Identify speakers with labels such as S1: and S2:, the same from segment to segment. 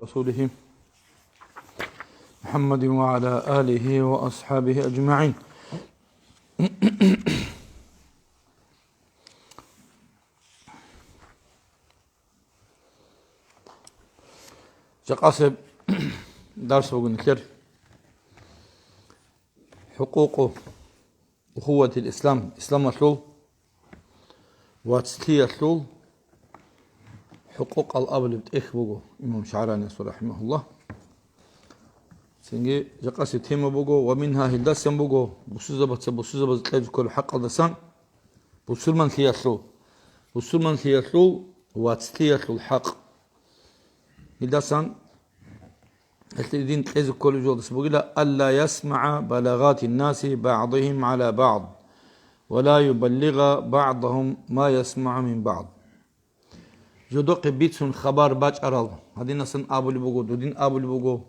S1: ورسوله محمد وعلى آله وأصحابه أجمعين. جقاسب درس بقول حقوق أخوة الإسلام أسلو واتستي أسلو حقوق الأب اللي بتأخبوه إمام شعراني رحمه الله سنجي جقاسب تيمة بقو ومنها هلداسم بقو بسوزة تلاجو كل حق الدسان بسلمان ثياسلو واتستي أسلو الحق هلداسان الذين تلاجو كل جود سبقلا ألا يسمع بلاغات الناس بعضهم على بعض ولا يبلغ بعضهم ما يسمع من بعض. جودق بيتسون خبر باج أرال هذين سن أبولي بوجو دودين أبولي بوجو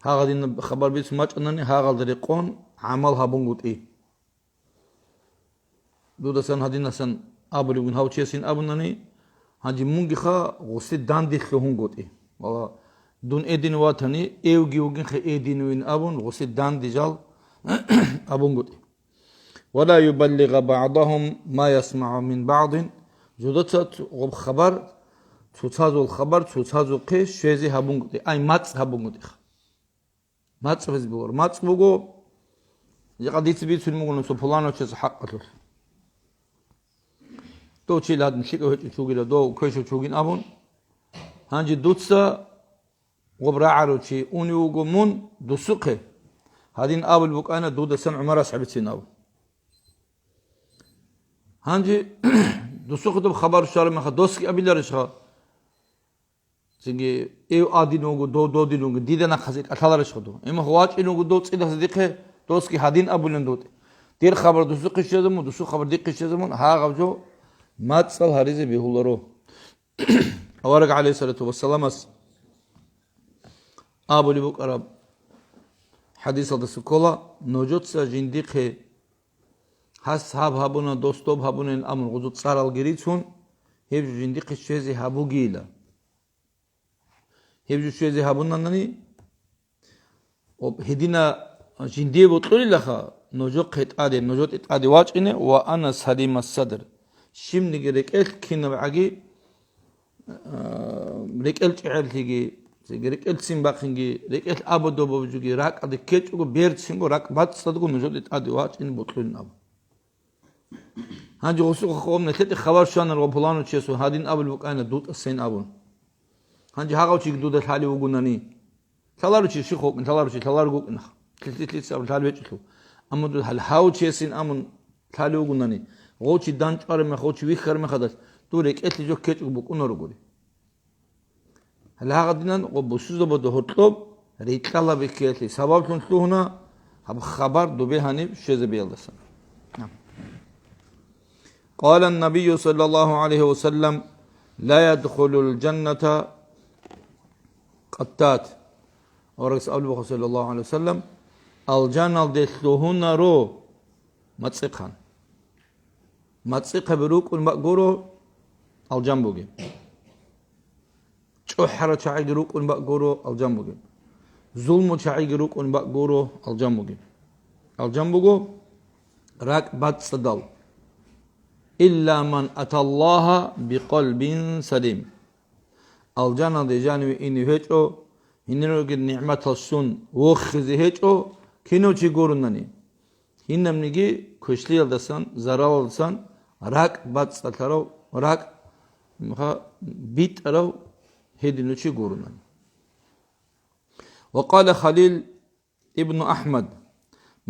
S1: هذين خبر بيتسون ماج أنني هذا دريقون عملها بونجود إيه دودا سن هذين سن أبولي بون هاو تشيسين أبونني هذي مونجي خا غسيت داندي خلهم قد إيه والله دون إدين واتني إيوجين خ إدين وين أبون غسيت داندي جال أبون قد إيه ولا يبلغ بعضهم ما يسمع من بعض جودت غب خبر توتازو الخبر توتازو قيش شيزي هابونغ اي ماتس هابونغ ماتس بس بور ماتس بوغو يقديت بيت سلمو نسو فلانو تشز حقته تو تشي لاد نشيكو تشوغيلا دو كويشو تشوغين ابون هانجي دوتسا غبرا عروتشي اونيوغو مون دوسوقه هادين ابل بوكانا دودا سن عمر صاحبتين ابو هانجي دوسوخدو خبر شار ما دوسكي ابيلارشا سيغي ايو ادينوغو دو دينوغو ديدنا خزيك اتالارشخدو اما هواچ انوغو دو صيدا صديقه دوسكي هادين ابولن دوت دير خبر دوسوخ شيزمو دوسوخ خبر ديق شيزمو ها غوجو ماتسل هاريزي بيهولرو اورق عليه الصلاه والسلام ابولي بوقرب حديث الدسكولا نوجوتسا جنديقه هاس هاب هابونا دوستوب هابونا الامر غزوت صار الجريتون هيبجو جنديق الشيزي هابو جيلا هيبجو الشيزي هابونا نني هدينا جندي بطلولي لخا نوجو قيت ادي واجينه وانا سليم الصدر شيم نيجي ريكل كينا بعجي ريكل تعال تيجي ريكل سيمباخنجي ريكل ابو دوبو جوجي راك ادي كيچو بيرت سينغو راك بات صدقو نوجو ادي واجين بطلولي ناب هانجي غسوق خوم نتلت خبر شان الغبلانو تشيسو هادين ابل بوكانا دوت السين ابون هانجي هاغو تشيك دوت حالي وغناني تلارو تشي شيخو تلارو غوكنا تلت ساب تالو ويچلو اما دو هل هاو تشيسين امون تالو وغناني غوچي دانچار ما غوچي ويخر ما خداس دوريك اتلي جو كيچ بوكونورو غوري هل هاغ دينان غبوسوزو بدو هوتلوب ريتلا بكيتلي سبب تنتلو هنا خبر دوبي هاني شيزه بيلدسن قال النبي صلى الله عليه وسلم لا يدخل الجنة قتات ورقص أبو صلى الله عليه وسلم الجنة دخلهن رو متسقا بروك المقورو الجنبوغي شحرة شعي روك المقورو الجنبوغي ظلم شعي روك المقورو الجنبوغو راك بات صدال إلا من أتى الله بقلب سليم الجنة دي جانبي إني هيتو هنروك النعمة السن وخزي هيتو كينو چي قرنني هنم نيجي كشلي الدسان زرال الدسان راك بات ستارو راك بيت أرو هيدنو چي قرنني وقال خليل ابن أحمد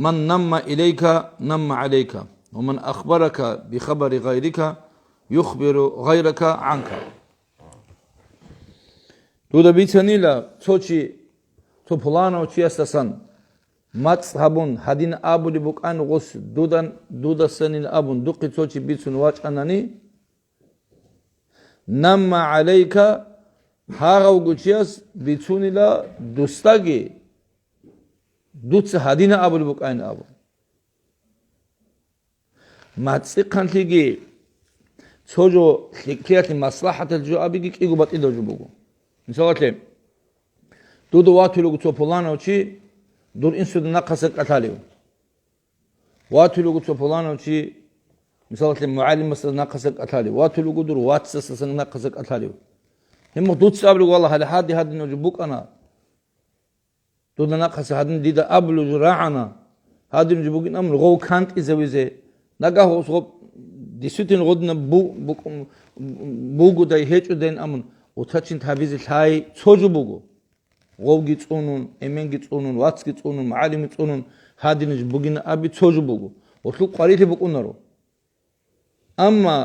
S1: من نم إليك نم عليك ومن أخبرك بخبر غيرك يخبر غيرك عنك دودا بيتانيلا توشي تو بلانو تشيستسان ماتس هابون هادين أبو لبوكان غس دودا سنين أبون دوقي توشي بيتسون واج أناني نم عليك هاغو غوشياس بيتسونيلا دوستاغي دوتس هادين أبو لبوكان أبو ماتسيقان تيجي تسوجو كياتي مصلحة الجوابي كيجو بطيدو جبوغو نسوغتلي Dudu watulugu topolanovci, dur insudu naqasak ataliu. Watulugu topolanovci, misalati muallimasda naqasak ataliu. Watulugu dur watsasasang naqasak ataliu. Himmo dutsi ablu wallah hali hadi noju bukana. Dudu naqasa hadin dida ablu ra'ana. Hadin noju bukin amlu gov kant izawize. Naga hos gov disutin godna bugu dai hechu den amun. Utachin tabizi thai soju bugu. Govgi tsunun, emengi tsunun, watski tsunun, maalimi tsunun, hadiniz bugina abi tsoju bugu. Otlu qaliti bukunaro. Amma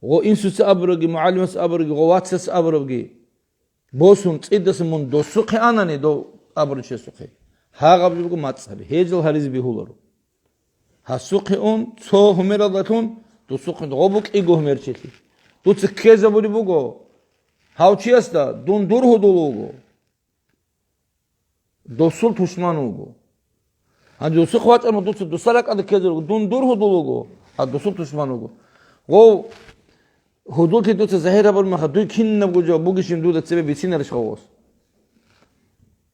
S1: go insus abrogi, mualimas abrogi, go watsas abrogi. Bosun tsidas mun do suqi anani do abroche suqi. Hagabji bugu matsabi. Hejel hariz bihularo. Ha suqi on tso humeradatun do suqi do gobuk igo humercheti. Do tskeza buri bugo. Hauchiasta dun durhudulugo. Dosul tuşmanugo. Hani dosul khvat ama dosul dosalak adı kezerugo. Dun dur hudulugo. Ha dosul tuşmanugo. Go hudul ti dosul zahira bol maha duy kinna bugo bu gişin duda tsebe bitsinler şavos.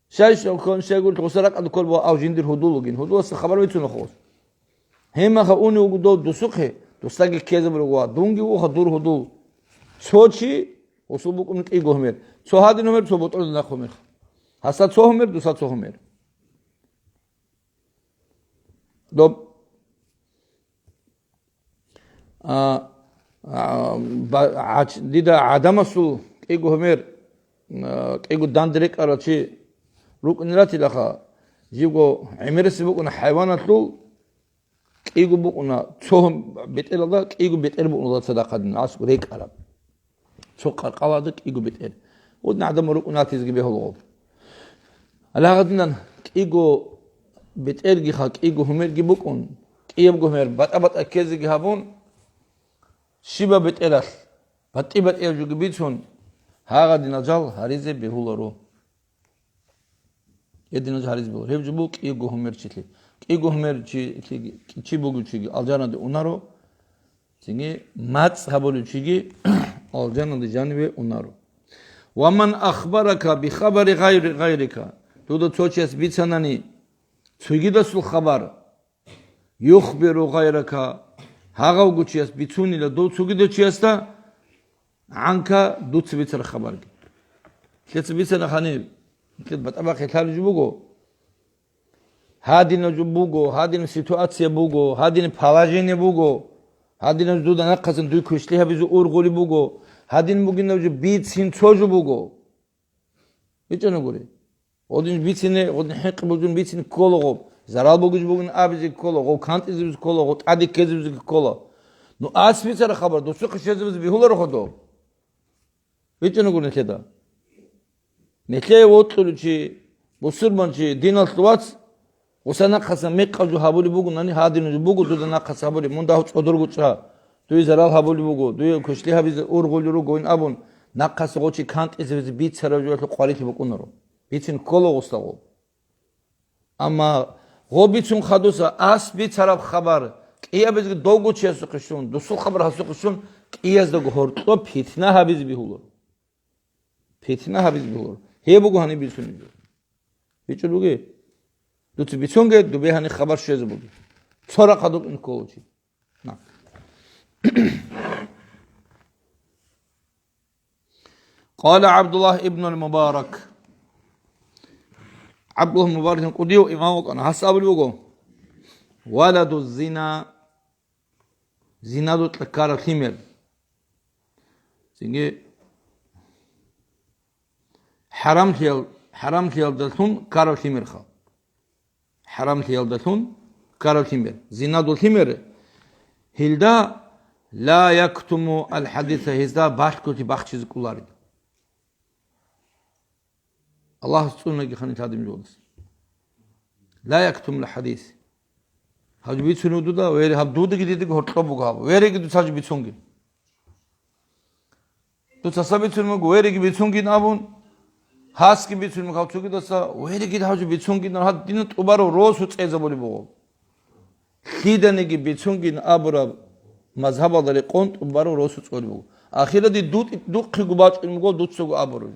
S1: Şaş kon şegul dosalak adı kol bu avjindir hudulugin. Hudul sa khabar bitsun khos. Hema kha uni ugo do dosukhe doslagi kezerugo. Dungi u khadur hudul. Sochi osul bu kun igo hmer. Sohadin hmer sobot ol na khomer. Hasat sohmer, dusat sohmer. Dob dida adamasu ego hmer ego dandrek arachi ruknirati lakha jigo emeresi bukuna hayvanatlu ego bukuna sohm betelada ego betel bukuna sadaqadin asku rek arab soqar qaladık ego betel odna adam ruknati zgibe holgo Alagadnan ego betergi hak ego humergi bukun qieb gomer bat akezgi habun shiba betelas batibat eljugi bitsun hagadin ajal harize behularo edin hariz behul hevju buk ego humerchitli ego humerchi chi buguchigi aljana de unaro singe mats haboluchigi aljana de janve unaro waman akhbaraka bi khabari ghayrika Tudo çoğuçes bitsanani Tsugidasul khabar yukhbiru gayraka Hagav guçyes bitsunila do tsugidaçyesta Anka do tsibitsar khabar Tsibitsana khani Bataba khethal jubugo Hadin jubugo Hadin situasya bugo Hadin palajini bugo Hadin duda naqasın duy kuşliha bizi urguli bugo Hadin bugün bitsin çoğu bugo Hiçana göre Odin bitine, odin hek bugün bitine kologo. Zaral bugün abizi kologo. Kant izimiz kologo. Adik kezimiz kolo. No asmi sara haber. Dostu kışezimiz bihular hodo. Bitine gune teda. Netleye otluçi, bu sırmançı, dinal tuvat. O sana kasa mekkavcu habuli bugün hani hadinu bugün duda nakasa habuli. Munda huç odurguça. Duy zaral habuli bugün. Duy kuşli habizi urguluru goyun abun. Nakasa goçi kant izimiz bit sarıcı quality bugünoro. Bitsin kolo ustago. Ama go bitsun khadusa as bit taraf khabar. Qiya bizgi dogu chesu qishun, dusul khabar hasu qishun, qiyaz da gorto fitna habiz bihulur. Fitna habiz bihulur. He bugu hani bitsun. Bichuluge. Dut bitsunge dube hani khabar shez bugu. Tsora qaduk in kolochi. Na. قال عبد الله ابن المبارك عبد الله المبارك قديو إمامك أنا حساب الوجو ولد الزنا زنا دو تلكار خيمر سينجي حرام خيال دلتون كار خيمر خا حرام خيال دلتون كار خيمر زنا دو خيمر هلدا لا يكتم الحديث هزدا باشكوتي بخشيز كولاري Allah sunna khani tadimci olsun. La yaktumul hadis. Hacı bir sunudu da öyle habdudu gididik hortla bu gab. Vere gidu sadece bir sungi. Tu tasabit sunma vere gibi sungi nabun. Has gibi sunma kavçu gidasa vere gidi hacı bir sungi had dinu tubaro rosu tseza boli bu. Khidane gibi sungi abra mazhab adali qont tubaro rosu tsoli bu. Akhira di dut duk gubat ilmu go dut sugu abro.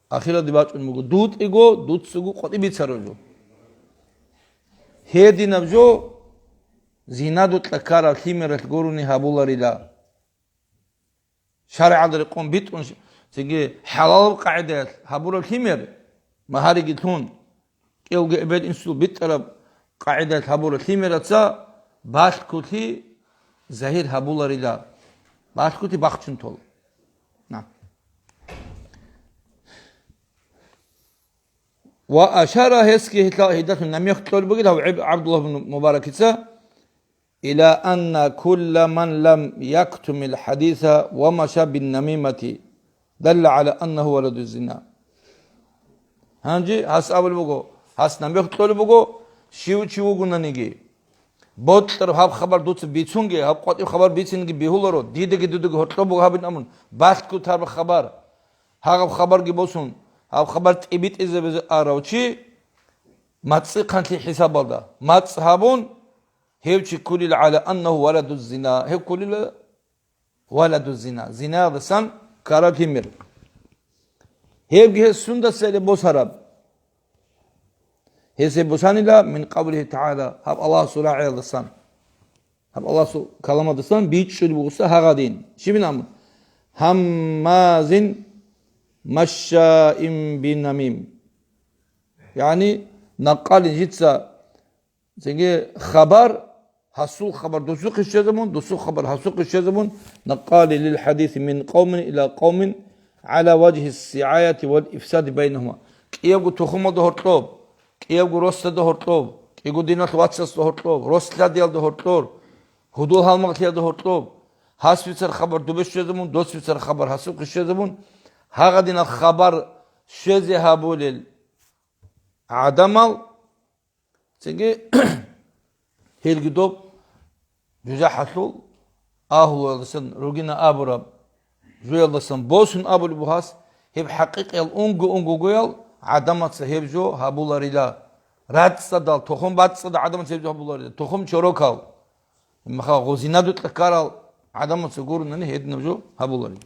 S1: Ахира дибачун мугу дут иго дут сугу qoти бицарожо. Хединавжо зинадут такара химерат горуни хабуларида. شرع عدل قوم بيتون تيجي حلال قاعدة هابور الخمر ما هاري تون كيو جبل إنسو بيترب قاعدة هابور الخمر تسا باش كوتي زهير هابول ريدا باش كوتي باخشن تول نعم وأشار هسكي هداة نم يختار بقول هو عبد الله بن مبارك تسا إلى أن كل من لم يكتم الحديث ومشى بالنميمة دل على أنه ولد الزنا. هنجي هس أول بقول هس نبي خطول بقول شيو قلنا نيجي بطل هاب خبر دوت بيتونجي هاب قطع خبر بيتونجي بيهولرو ديدك خطول بقول هاب نامون بس كت هاب خبر هاب خبر جبوسون هاب خبر تبيت إذا بز أراوشي ما تصيقن في حساب الله ما تصحابون هيوشي كلل على أنه ولد الزنا هيو كلل ولد الزنا زنا دسان كارب همير هيو جه سندا سيل بوسرب هيسي بوسانيلا من قوله تعالى هب الله سراعي دسان هب الله كلامه دسان بيت شو بوسا هغادين شي بنام همازين مشاء بنميم يعني نقال جتسا زي خبر حصول خبر دسوق الشزمون دسوق خبر حصول الشزمون نقال للحديث من قوم إلى قوم على وجه السعاية والإفساد بينهما كيبو تخمة دهورتوب كيبو روست دهورتوب كيبو دينات واتسس دهورتوب روست ديال دهورتور هدول هالمغتيا دهورتوب حسب خبر دوبش الشزمون دوس بيصير خبر حصول الشزمون هاغدين الخبر شزي هابول عدمال تيجي هيلجدوب جزء حصل لسن روجينا أبورب جويل لسن بوسن أبو البحث هب حقيقة الأنجو جويل عدمت سهب جو هابولا ريلا رات صدال تخم بات صدال عدمت سهب جو هابولا ريلا تخم شروكال مخا غزينا دوت لكارال عدمت سجور نني هيد نبجو هابولا ريلا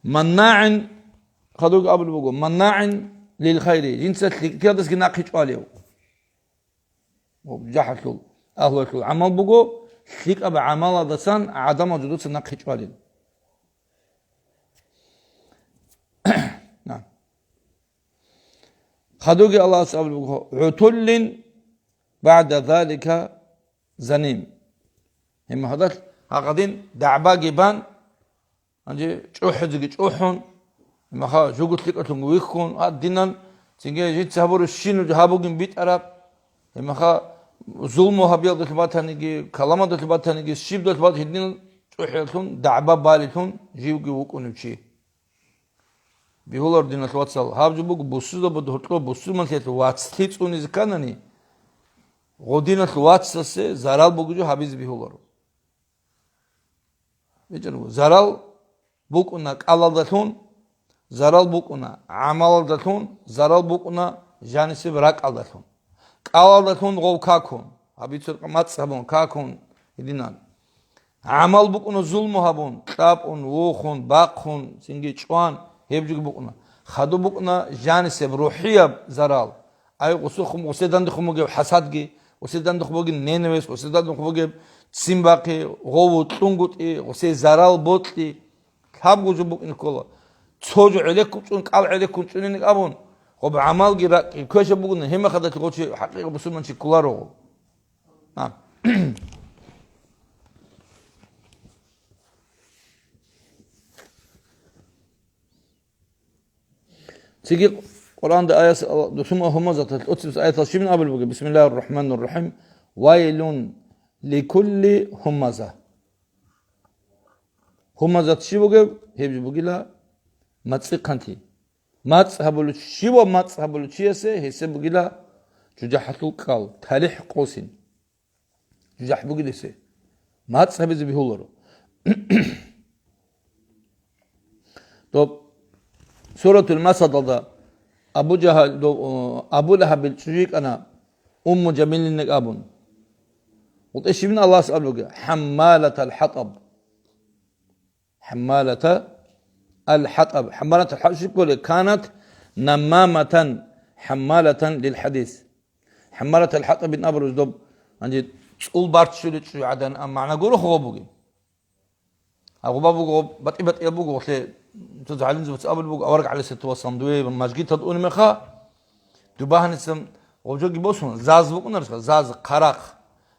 S1: مناع خدوق قبل بقول مناع للخير ينسى كيادس جناق عليه وبجحته أهل العمل بقول شيك أبو عمل دسان عدم وجود سناق عليه نعم خدوق الله سبحانه بقول عتل بعد ذلك زنيم هم هذا هقدين دعبا جبان أنجي جوحد جوحون ما خا جوجت لك أتون ويكون أدينن تيجي جيت سافر الشين وجهابوجين بيت أراب ما خا ظلم وهبيل دلبات هنيجي كلامات دلبات هنيجي شيب دلبات هدين جوحيلتون دعبا بالتون جيوجي وكون بشي بيقولر دينا تواتسال هاب جبوك بوسوس ده بدهورتلو بوسوس من كده واتسليت أوني زكانني غودينا تواتسس زرال بوجو هابيز بيقولر بيجنو زرال بوكونا قالدتون زرال بوكونا عملدتون زرال بوكونا جانسي براك قالدتون قالدتون غو كاكون ابيتر ماتسابون كاكون يدينان عمل بوكونا ظلم هابون تابون وخون باقون سينجي چوان هبجوك بوكونا خدو بوكونا جانسي روحيه زرال اي قسوخم وسدان دخموغي حسادغي وسدان دخموغي نينويس وسدان دخموغي سيمباقي غو تونغوتي وسي زرال بوتي هاب جوجو نيكولا تسوجو عليكم تون قال عليكم تونين ابون خب عمل غير كوش بوغن هما خدت غوشي حقيقه بسمن شي كولارو نعم تيجي قران ده ايات دسمه هم ذات 30 ايه 20 قبل بقى بسم الله الرحمن الرحيم ويل لكل همزه همزه شي بقى هبج بقيلا ماتسقنتي ماتس هبلو شيو ماتس هبلو شيسه هسه بقيلا ججحتو قال تالح قوسين ججح بقيلسه ماتس هبز بيهولرو طب سورة المسد ده أبو جهل أبو لهب الشريك أنا Jamilin abun. قلت ايش من الله اسأله حمالة الحطب حمالة الحطب حمالة الحطب شو يقول كانت نمامة حمالة للحديث حمالة الحطب بن أبرز دب عندي تقول بارت شو لتشو عدن أما أنا أقوله هو بوجي أبو بابو بطي أبوه وخلي تزعلين زوج أبو بوجي أورق على ست وصام دوي ماجي تدقون مخا دباهن اسم وجوجي بوسون زاز بقول نرسخ زاز قراق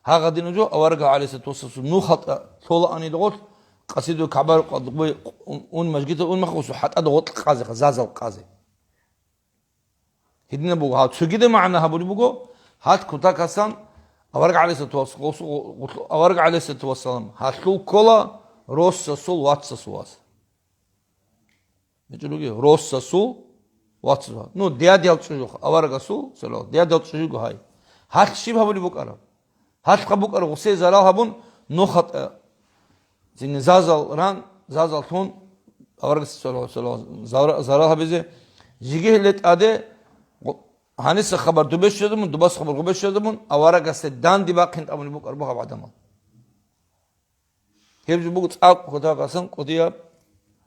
S1: هذا دينه جو أورق على ست وصام نو خط طول أني دغوت قصيدو كعبر قضبي أون ماجي تدقون مخا وسو حتى دغوت قازي زاز القازي هدنا بوجو هاد شو كده معنا هبولي بوجو هاد كوتا كسان أورق على ست وصام أورق على ست وصام هاتلو كولا روسا سول واتسا سواس نجلوجي روسا سول واتسا نو ديال تشوجو أورق سول سلو ديال تشوجو هاي هات شيء هبولي بوكارا هات خبوكارا وسي زرا هبون نو خط زين زازل تون أورق سلو زرا هبزه جيجي هلت أده هنيس خبر دبش شدمون دباس خبر غبش شدمون أورق سدان دي باقين أبوني بوكار بوها بعدما هيبج بوجت أق كذا قسم قضية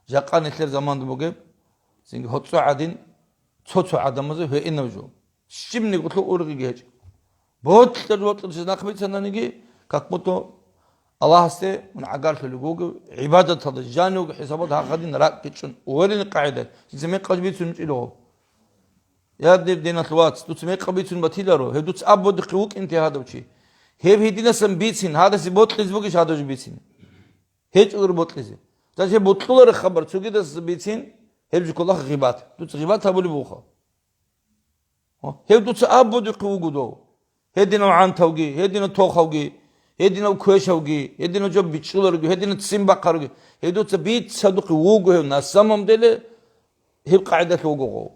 S1: جاكان إثر زمان دبوجب سينج هتسو عدين تسو عدم مزه هي إنه جو شيم نقطة أورغي جيج बहुत तर्जुमत से नखबी सनने की ककमतो अल्लाह से मन अगर लोगों को इबादत था जानो के हिसाब था खदी नराक किचन ओरिन कायदा जिसमें कजबी सुन चिलो याद दिन अथवात तो तुम्हें कभी सुन बथिलारो है तो अब बहुत क़ुक इंतहा दोची है भी दिन सम बीसिन हादा से बहुत किस्मों की शादी बीसिन है चुगर बहुत किसे जैसे बोतलों खबर चुकी दस बीसिन है जो कोला ग़िबात तो ग़िबात था बोली बोखा है तो अब बहुत क़ुक दो هدينا عن توجي هدينا توخوجي هدينا وكوشوجي هدينا جو بيتشولرجي هدينا تسيمبقرجي هدو تبيت صدق ووجه ناسمم دله هي قاعدة ووجه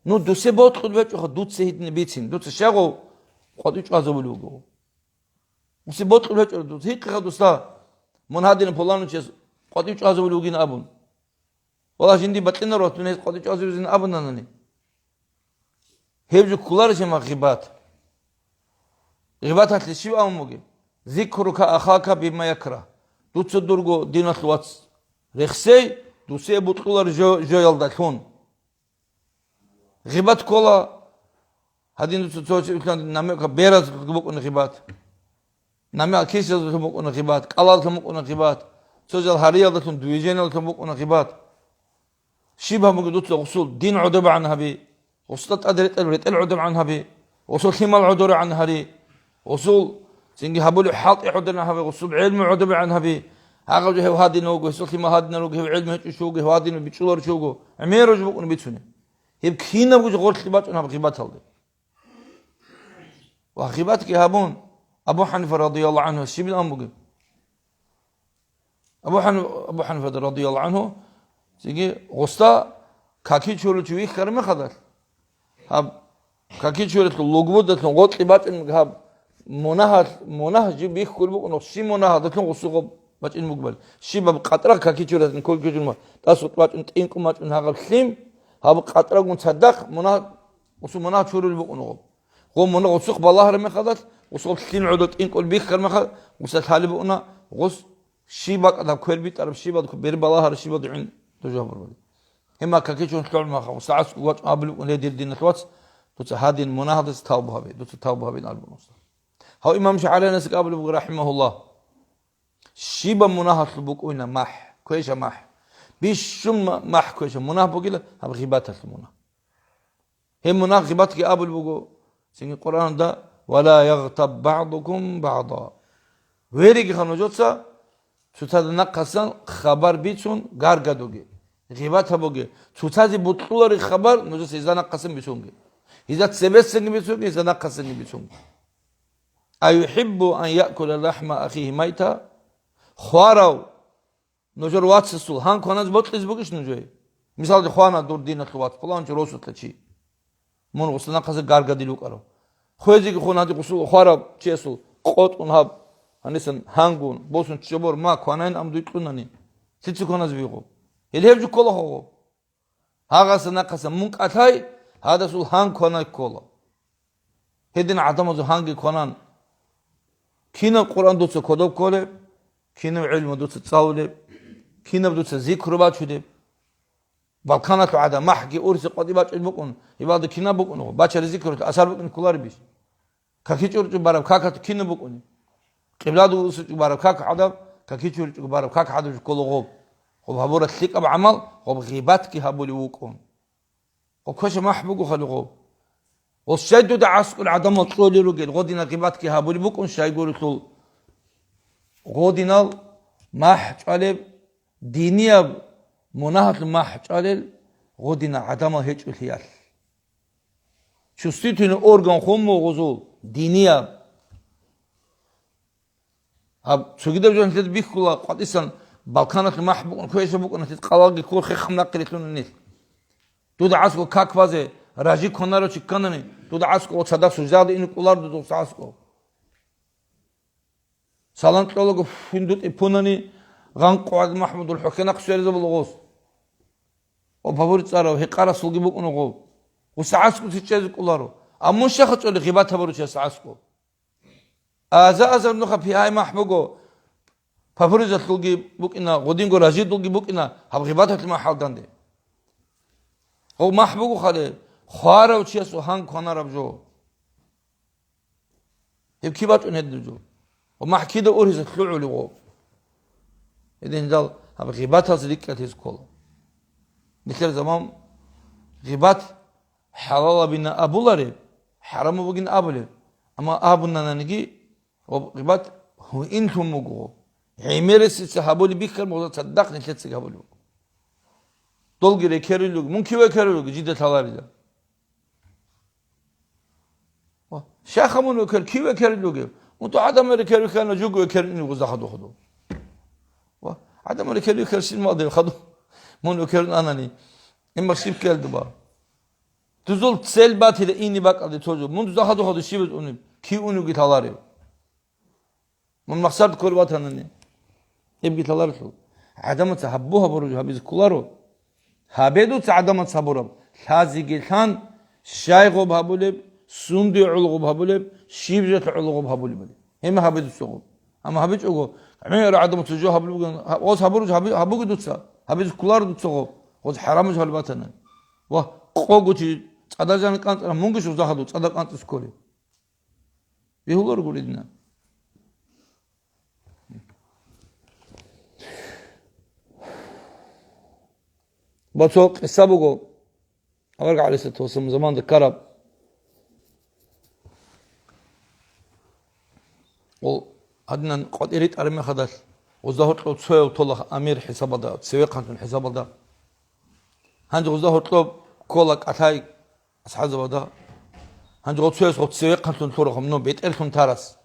S1: نو دوسي بوت خد بيت خد دوت سهيدنا بيتين دوت شغو خد يش عزب الوجه دوسي بوت خد بيت دوت هيك خد دوستا من هادين بولانو چيز خد يش عزب الوجه نابون والله جندي بتلنا روت من خد يش عزب الوجه نابون ناني هيبجو كلارش ما غيبات غيبات لشيء أموجي ذكرك أخاك بما يكره دوتس درجو دينات الواتس رخسي دوسي بطلر جو يلدكون غيبات كولا هادين دوتس توش يمكن نامي كبيرة تبوك غيبات نامي كيس تبوك غيبات قلال تبوك غيبات سوزل هاريا دتون دويجين تبوك غيبات شبه موجي دوتس غسول دين عدب عنها بي وسطت أدريت أدريت العدب عنها بي وصول ثمال عدور عنها ري وصول سينجي هبولو حاط يحدنا هبي وصول علم عدب عنها بي هاجو هو هادي نوجو وصول ثما هادي نوجو هو علم هتشوجو هو هادي بيتشولر شوجو عمير جبوك نبيتشوني هيب كينا بوجو غورت لبات أنا بغيبات هالدي وغيباتك هابون أبو حنيفة رضي الله عنه الشيء بالأمبوجي أبو حنيفة رضي الله عنه سينجي غستا كاكي شولو شويه كرمه خدر هاب كاكي شولو لوجود ده غورت لبات هاب مناه جيب بيخ كل بقول نص مناه ده كن غسوق باتين مقبل شيء بقطرة كاكي شولو كل كجون ما تاسوت بات إنكم ما تون هاقل خيم هاب قطرة قن صدق مناه وسو مناه شولو بقول نقول قوم مناه غسوق بالله رمي خدر وصوب خين عدد إنكم بيخ كرمه خدر وسات حالي بقولنا غس شيء بقى كل بيت عرب شيء بقى بير بالله رشيء بقى عين تجاه بربلي هما كاكي شون كل ما خو ساعات وقت قبل ولادي الدين الوقت هذه المناهضة توبها بي توبها بين البنوس هو إمام شعري ناس قبل رحمه الله شيبا مناهض لبوك وينا مح كويش مح بيش شم مح كويش مناهض بقيله هم غيبات المناهض هم مناهض غيبات كي قبل بوكو سين القرآن ده ولا يغتب بعضكم بعضا ويريك خنوجوتسا تتاد نقصان خبر بيتون غارغادوغي غيبات بوكي تتاد بطلور خبر نوجوس إذا نقصان بيتونغي إذا تسبسني بيتونغي إذا نقصني بيتونغي أيحب أن يأكل لحم أخيه ميتا خوارو نجور واتسول هان كوناز بطلز بوكش نجوي مثال خوانا دور دينة الوات فلان جروسو تلشي من غسلنا قصة غارغا ديلوك أرو خوزي خونا دي غسول خوارو تشيسول قوت ونهاب هنسن هانغون بوسن تشبور ما كونين أم دويتلوناني تلشي كوناز بيغو الهيبجو كولا هو هاغا سنا قصة منك أتاي هذا سول هان كونا كولا هدين عدم هانجي كونان كينا قرآن دوتس كودب كوله كينا علم دوتس تصاوله كينا دوتس ذكر باشوده بالكانات عدا محكي أورس قديبات علمكم يبادو كينا بكونه باشر ذكر أثر بكون كلار بيش كاكيتشور بارب كاكات كينا بكونه قبلادو بارب كاك عدا كاكيتشور بارب كاك عدا كله غوب غوب هبورة ثقة بعمل غوب غيبات كي هبولي وكون غوب كوش محبوق خلو غوب والشيء ده عسكر عدم طول يرجع غودينا قبات كي هبولي بكون شيء يقول طول غودينا ما حجالب دينيا مناهت ما حجالب غودينا عدم هيج الخيال شو ستيتين أورغان خمو غزول دينيا هب شو كده بجون تد بيخلا قديسا بالكانات ما حبون كويس بكون تتقلاقي كل خم نقلتون الناس تود عسكر كاك فازه راجي كونارو چيكانني تود عسكر وصدا سجاد إن كولار دو عسكر سالان تلوغ فندوت إبوناني غان قواد محمود الحكينا قشير زبلغوس وبابورت صاروا هقارا سلقي بكون غو وسعسكو تشيز كولارو أمون شخص اللي غيبات هبرو تشيز سعسكو أزا نخا في هاي محبوغو بابورت سلقي بكنا غودينغو راجي دلقي بكنا هب غيبات هتلما حال داندي او محبوغو خاله خوارو چيسو هان كونارب جو يب كيبات ندو جو ومحكيده اوريز طلعوا لي غو اذن دال هب غيبات هزليكت هيز كول مثل زمان غيبات حلال بنا ابولاري حرام بوغين ابولي اما ابونا نانجي غيبات هو انتم مغو عمرس صحابولي بيكر مو تصدق نتلت صحابولي dolgire kerilug munki ve kerilug ciddet alarıyla. Şahamun ve ker ki ve kerilug. Untu adamları kerilkan jugu ve kerilug uzahadu khudu. Adamları kerilug kersin madı khudu. Mun ve kerin anani. Emma şip geldi ba. Tuzul selbat ile ini bak adı çocuğu. Mun uzahadu khudu şibet onu ki onu git alarıyor. Mun maksat kurbat anani. Hep git alarıyor. Adamı tahabbuha burucu habiz kularo. هابدو تعدمت صبرم لازي جلتان شايغو بهابولب سوندي علغو بهابولب شيبجت علغو بهابولب هم هابدو سوغو اما هابج اوغو عمير عدمت سجو هابولب اوس هابروج هابوغو دوتسا هابج كولار دوتسوغو اوس حرامج هالباتنا وا قوغوتي صداجان قانطرا مونغش وزاخدو صدا قانطس كولي بيهولور غوليدنا باتوق السابقو أرجع على ست وسم زمان الكرب وعدنا قد إريد أرمي خدش وظهرت له تسوي وطلع أمير حساب ده تسوي قانون حساب ده هنج وظهرت له كولك أتاي أصحاب ده هنج تسوي قانون طرق منو بيت إلهم تارس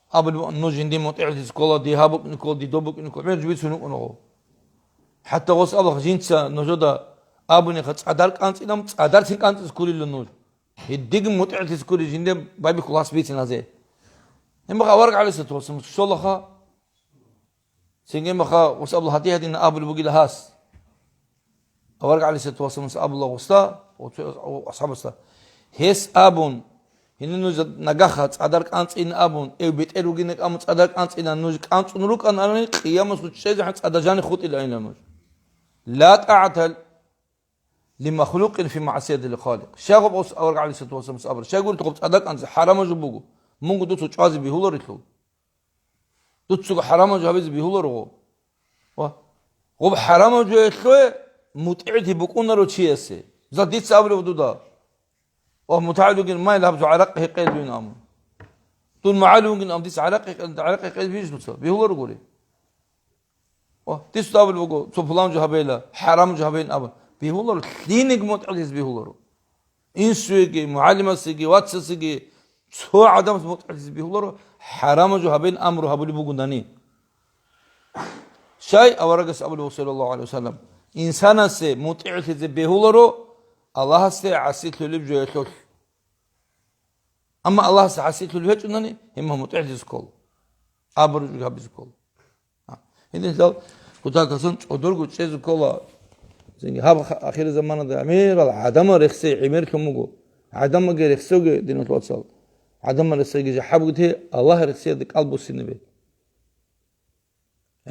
S1: قبل إنه جندي مطيع تسكولا دي هابوك نقول دي دوبوك نقول مين جبت شنو نقول حتى غوص الله جنسا نجدا أبوني خد عدار كانت إنهم عدار سين كانت سكولي للنور هديك متعة سكولي جندي بايبي خلاص بيتنا زي هم بقى ورق على ستوسم شو الله خا سينجي بقى غوص الله هدي هدي أبو بقي لهاس ورق على ستوسم أبو الله غوصا وأصحاب الصا هس أبون هنا نوز نجاحات عدار كانت إن أبون بيت إروجينك أمس عدار كانت إن نوز كانت نروك أنا قيامة سوتشيز حتى عدجان خط إلى أين نوز لا تعتل لمخلوق في معصية الخالق شاغب أوس أورق على ست وسم صبر شاغول تقبض عدار كانت حرام جبوجو مونغو دوتو تشازي بيهولر يطلو دوتو حرام جابيز بيهولر غو حرام جو يطلو متعدي بكون رو تشيسه زاديت صبر ودودا ومتعلق ما يلعب عرقه قيد بين أمر طول معلوم إن أمديس عرقه قيد بيجي نصاب بيهولر يقولي تيس تابل بقول سبحان جهبيلا حرام جهبين أبا بيهولر دينك متعلق بيهولر إنسويجي معلمة سيجي واتس سيجي سو عدم متعلق بيهولر حرام جهبين أمر هبولي بقول داني شيء أورجس أبو صلى الله عليه وسلم إنسان سي متعلق بيهولر الله سي عسيت له لبجو يتلوش أما الله سي عسيت له لبجو ناني هم متعجز كل أبرج جابز كل هذا لو كنت أقصد أدور قلت شيء كلا زين هذا آخر زمان ده أمير العدم رخصي عمير كم جو عدم غير رخصي دينه توصل عدم السيجي حبوته الله رسيدك قلبو سينبه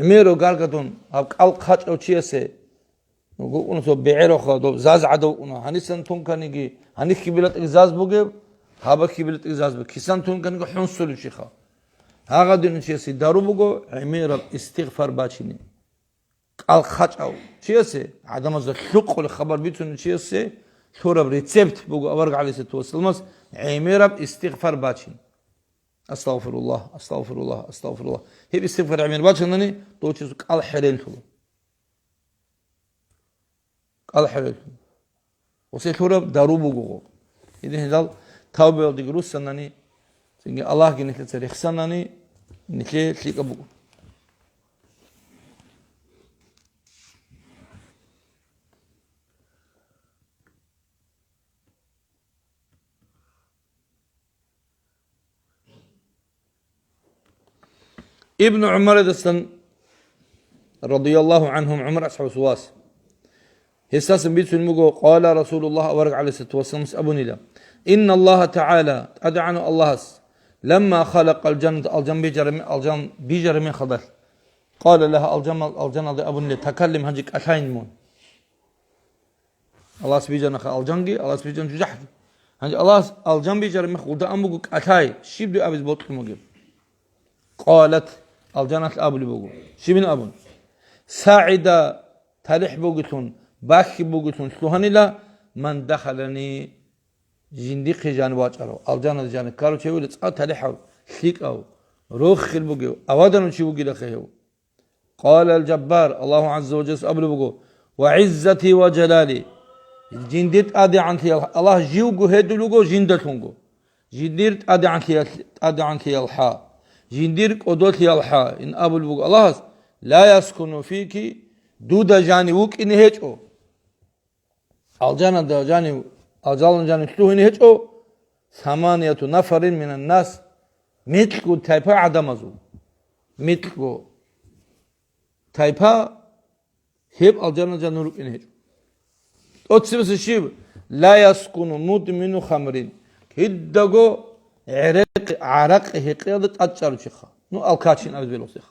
S1: اميرو قالقدون اب قلق خاط او تشيسه نقول سو بيعرو خدو زاز عدو هنسن تون كانيجي هنيك كبلت ازاز بوجي هابا كبلت ازاز بكيسان تون كانيجي حنسل شيخا هاغا دين تشيسي دارو بوجو اميرو استغفار باشيني قلق خاط او تشيسه عدم از حق الخبر بيتون تشيسه شورب ريسبت بوجو ابرق عليه توصلمس اميرو استغفار باشين استغفر الله استغفر الله استغفر الله هي استغفار عمير باشنني توچس قال حرين تلو قال حرين وسيتورب داروبو غو اذا هذا توبه دي روسنني سيني الله جنت تريخسنني نكي تليقبو ابن عمر رضي الله عنهم عمر أصحاب سواس هساس بيت المجو قال رسول الله أورق عليه الصلاة والسلام أبني له إن الله تعالى أدعنا الله لما خلق الجنة الجن بيجر من خضر قال لها الجنة أبني تكلم هجك أشين مون الله سبحانه الجنجي الله سبحانه جحد هنج الله الجن بيجر من خضر أمبوك أشاي شيب أبيز بوت المجيب قالت الجنة أبلي بوجو شبين أبون ساعدة تاريخ بوجتون باكي بوجتون سلوهاني لا من دخلني جندي خجان باجرو الجنة جان كارو شيء ولا تاريخ أو شيك أو روح خل بوجو أودن شيء بوجي لخيو قال الجبار الله عز وجل أبلي بوجو وعزتي وجلالي جنديت أدي عنك الله جيوجو هدلوجو جندتونجو جنديت أدي عنك الحا جندير قدوت يالحا إن أبو البوغ الله لا يسكن فيك دودا جاني وك إن هيجو الجانا دا جاني الجالن جاني سلوه إن هيجو ثمانية نفر من الناس مثلكو تايبا عدمزو مثلكو تايبا هيب الجانا جاني وك إن هيجو أتسبس الشيب لا يسكن مدمن خمرين هدقو عرق هيقيد أجر شيخا نو الكاتشين أبد بلوسيخ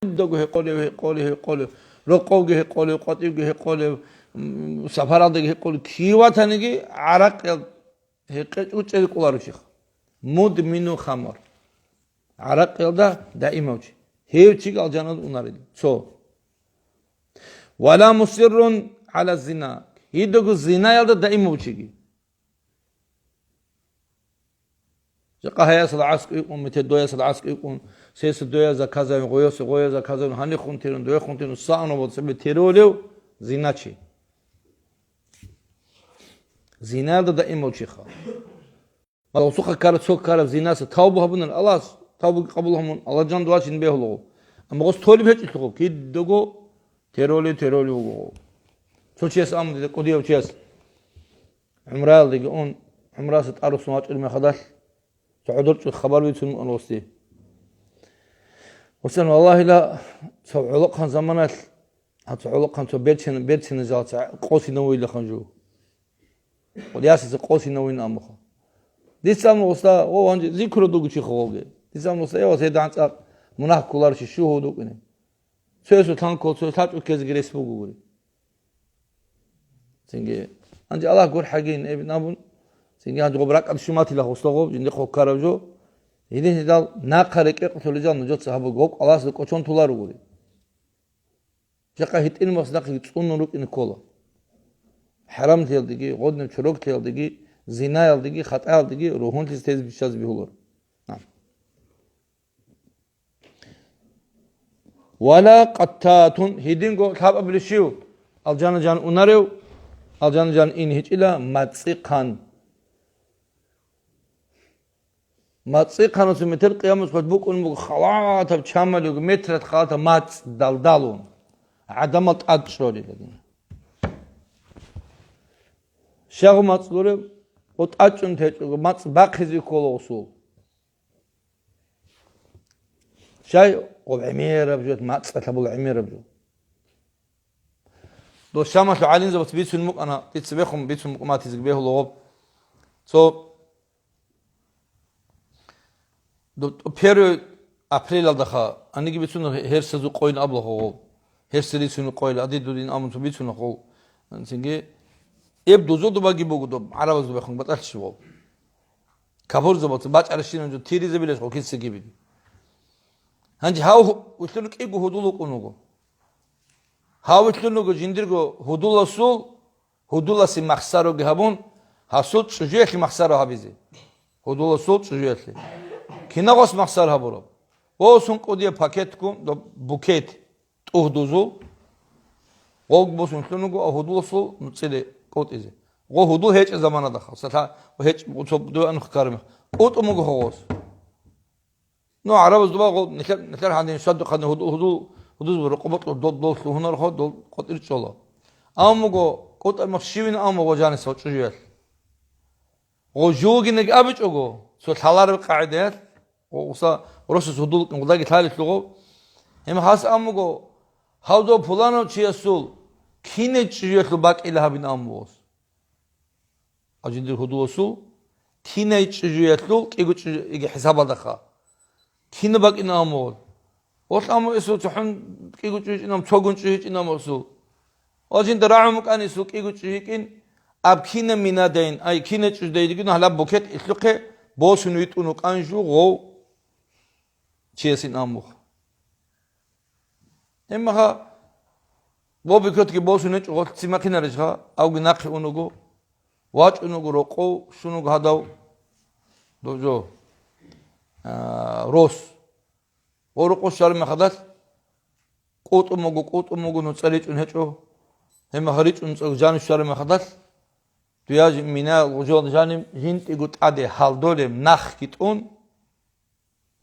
S1: يدقو هيقولي رقوغي هيقولي قطيغي هيقولي سفرادغي هيقولي كيواتانيغي عرق هيقيد أجر قولارو شيخ مدمنو خمر عرق يلدا دائما وجه هيوچيغ الجنة أناريد سو ولا مصر على الزنا يدقو الزنا يلدا دائما وجهي قهياس العسك يكون متدوياس العسك يكون سيس دويا زكازا غويا زكازا هني خونتين دويا خونتين سانو بوت سبي تيرولو زيناتشي زينا دا ايموتشيخا ما سوق كار سوق كار زيناس توبه هبن الله توبه قبولهم الله جان دواشين بيهلو اما غوس تولي بيچ تو كي دوغو تيرولي سوچيس ام دي قوديو چيس عمرال دي اون عمراس تارس نوات علم خداش تعودت الخبر بيتون الوصي وسن والله لا تعلقها زمانات هتعلقها تو بيتشن زات قوسي نوي لخنجو ودياسس قوسي نوي نامخه دي سام وستا او انج ذكر دوغ شي خوغه دي سام وستا يا سيد انص مناح كولار شي شو هدو كني سوسو تانكو سو تاچو كز جريس بوغوري سينجي انج الله غور حقين ابن ابون سينجي انج غبرق شماتي له وسلغو جندي خوكارجو يدين دال ناقرق قتلجان نجوت صاحب غوق الله قوچون تولار غوري جاقا هيتين مصدق صونورق ان كولا حرام تيلديگي غودن چروق تيلديگي زنا يلديگي خطا يلديگي روحون تيز بيشاز بيولور ولا قطاتون هيدينغو كاب ابلشيو الجان جان اوناريو الجان جان ان هيچلا ماتسيقان ماتسيقانو سمتر قيامس خطبوك ان خلاط بچامل مترت خلاط مات دالدالون عدمت ادشوري لدين شاغ ماتسلوري ოტაჭუნ თეჭუ მაც ბახიზი კოლოსუ شاي وبعميره بجوت مات تبغى عميره بجو دو شامل علين زبط بيتسن مق انا تتسبخهم بيتسن مقمات يزق بيه لوب سو Pero april aldaha anigi bitsun her sezon qoyun abla ho. Her seri sunu qoyla adi dudin amun tu bitsun ho. Singe eb dozo do bagi bogudo arabaz do bakhun batalshi ho. Kabur zobat baç arşinin jo tirize bile ho kitse gibi. Hanji hav uslunu qigu hudulu qunugo. Hav uslunu jindirgo hudula sul hudula si mahsaro gehabun hasut shujeh mahsaro habizi. Hudula sul shujeh. Kinagos mahsar haburo. Olsun qodiye paket kum do buket tuhduzu. Gog bosun sunugo hudula sul nutsile qot izi. Go hudu hiç zamana da khasata hiç utobdu an khkarım. Utumugo hogos. No arabız duba go neler hadin şaddu qadın hudu raqabat do hunar khod do qotir çolo. Amugo qot mashivin amugo jani soçuyel. O joginek abiç ogo. So talar qaidiyat وقصا ورش هدول قضاء ثالث لغو هم خاص أمغو هاودو فلانو تشيسول كينه تشيسول باك إلها بين أموس أجندر هدول سول كينه تشيسول كيجو يجي حساب دخا كينه باك إن أمول وش أمو يسول تحن كيجو تشيس إنهم تشوجون تشيس إنهم سول أجندر رعمك أني سول كيجو تشيسين أب كينه مينادين أي كينه تشيس دايدين هلا بوكت إسلوكه بوسنويت أنوك أنجو غو Çesin amuk. Ama ha bu bir kötü ki boşun hiç o simakine rejha avgi nakhi unugu vaç unugu roko şunu hadav dojo ros o roko şarme kadar qotumugu no tsaliçun heço hem hariçun can şarme kadar duyaj mina ujo janim hinti gut ade haldolem nakh kitun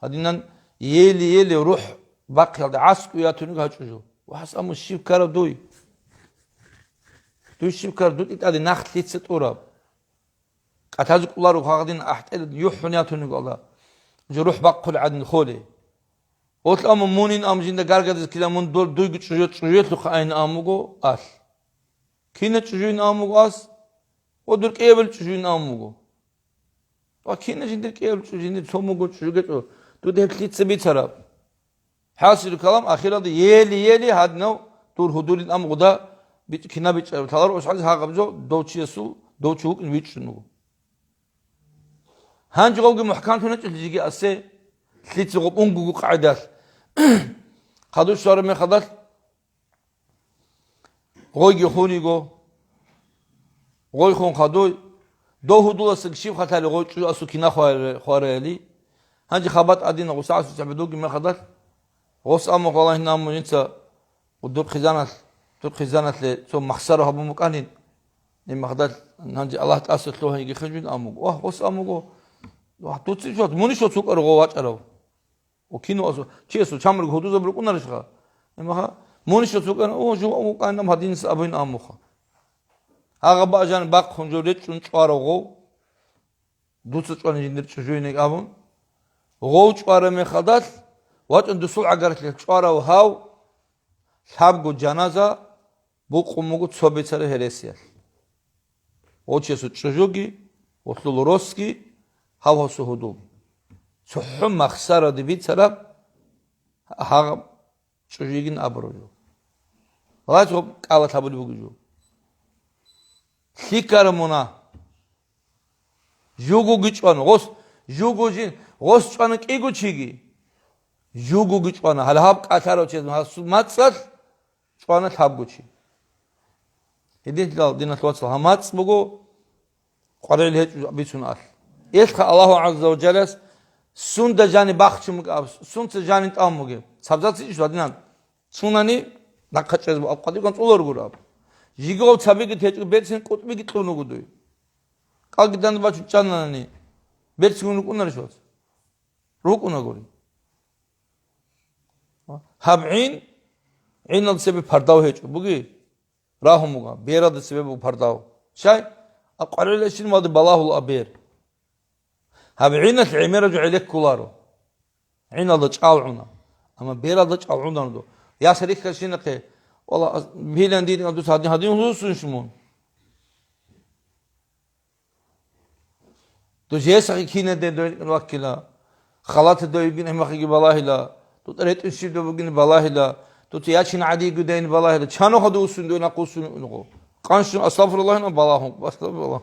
S1: hadinan yeli ruh bakıldı ask uyatını kaçıyor. Vahas ama şifkara duy. Duy şifkara duy itadı naxtlit orab. Qatazuk ular uqadin ahtel yuhniyatını qala. Ruh bakıl adın kholi. Ot ama munin amjinda gargadız kilamun duy güçüyor aynı amugo as. Kine çüjün amugo as. Odur kebel çüjün amugo. O kine jindir kebel çüjündir somugo çüjügeto. Tu dehlitse bir taraf. Hasıl kalam ahirada yeli hadno tur hudulin amguda bit kina bit talar o şahı haqabzo doçiyesu doçuk in vitşunu. Hangi golgi muhkan tuna çizgi asse hlitse qob ungu qaidat. Qadu şarı me qadar goygi khunigo goy khon qadu do hudulası kişi xatali goy asu kina xareli Hangi xabat adina qusas sabdugi me qadar qos am qolah namu insa udur khizanat le so mahsara habu mukanin ne qadar hangi Allah ta'ala lo hangi khijun amu oh qos amugo wa tutsi shot muni shot sukar go wacharo o kino aso chesu chamr go hudu zabru kunar shga ema muni shot sukar o jo mukanam hadin sabin amu kha aga bajan baq khunjoret chun chwaro go dutsu chwan jindir chujuyne abun غوچ قاره میخداد وقتی دوسول اگرچه چواره و هاو شب گو جنازه بو قومگو صبح سر هرسیه اوچه سو چجوگی وصل روسکی هوا سهودو سحم مخسر دیوید سراب ها چجوگین ابرو وقتی خب کالا تابلی بگویو خیکارمونا جوگو گیچوان غوس جوگو جین غوس چوان کیگو چیگی جوگو گیچوان حالا هاب قطارو چیز محسوب ماتسر چوان تابگو چی هدیت لال دینت واتسل هماتس بگو قرار هیچ بیشون آل ایش که الله عز و جل سون دجانی باخچم گاب سون دجانی تام مگه سبزاتی ایش ودینن سونانی نکچز با قدی کن اولر گراب جیگو تابی که تیچ بیتسین کتبی کی تونو گدوی کال گیدن باچو چانانی بیتسینو کنار شود روک اونا گوری همین این سبب پرداو هیچ بگی راهم مگا بیراد سبب پرداو شاي أقرأ لشين ما بالله الأبير هبعينة العميرة جو عليك كولارو عين الله تجعلنا أما بير الله تجعلنا ندو يا سريك كشين قي والله بيلان دين قدوس هادين هدوسون شمون دو جيسا كينا دين دو الوكيلا خلاط دويجين هم خيجي بالله تو تريت الشيب دويجين بالله تو تياشين عادي جدين بالله شانو خدوا سندو نقوسون نقو قانش أستغفر الله إنه بالله أستغفر الله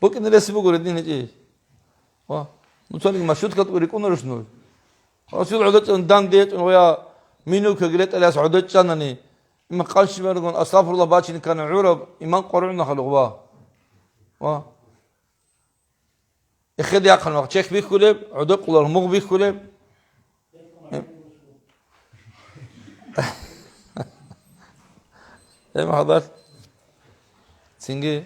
S1: بكن الرسم بقول الدين إيه وا نصلي مشهود كتقول يكون رسنول رسول عدت دان ديت ويا مينو كجلت على سعودت جانني ما قالش بيرجون أستغفر الله باتشين كان عرب إيمان قرعنا خلقوا وا إخذ يأكل وقت شيخ بيخلب عدق ولا مغ بيخلب إيه ما حضر سينجي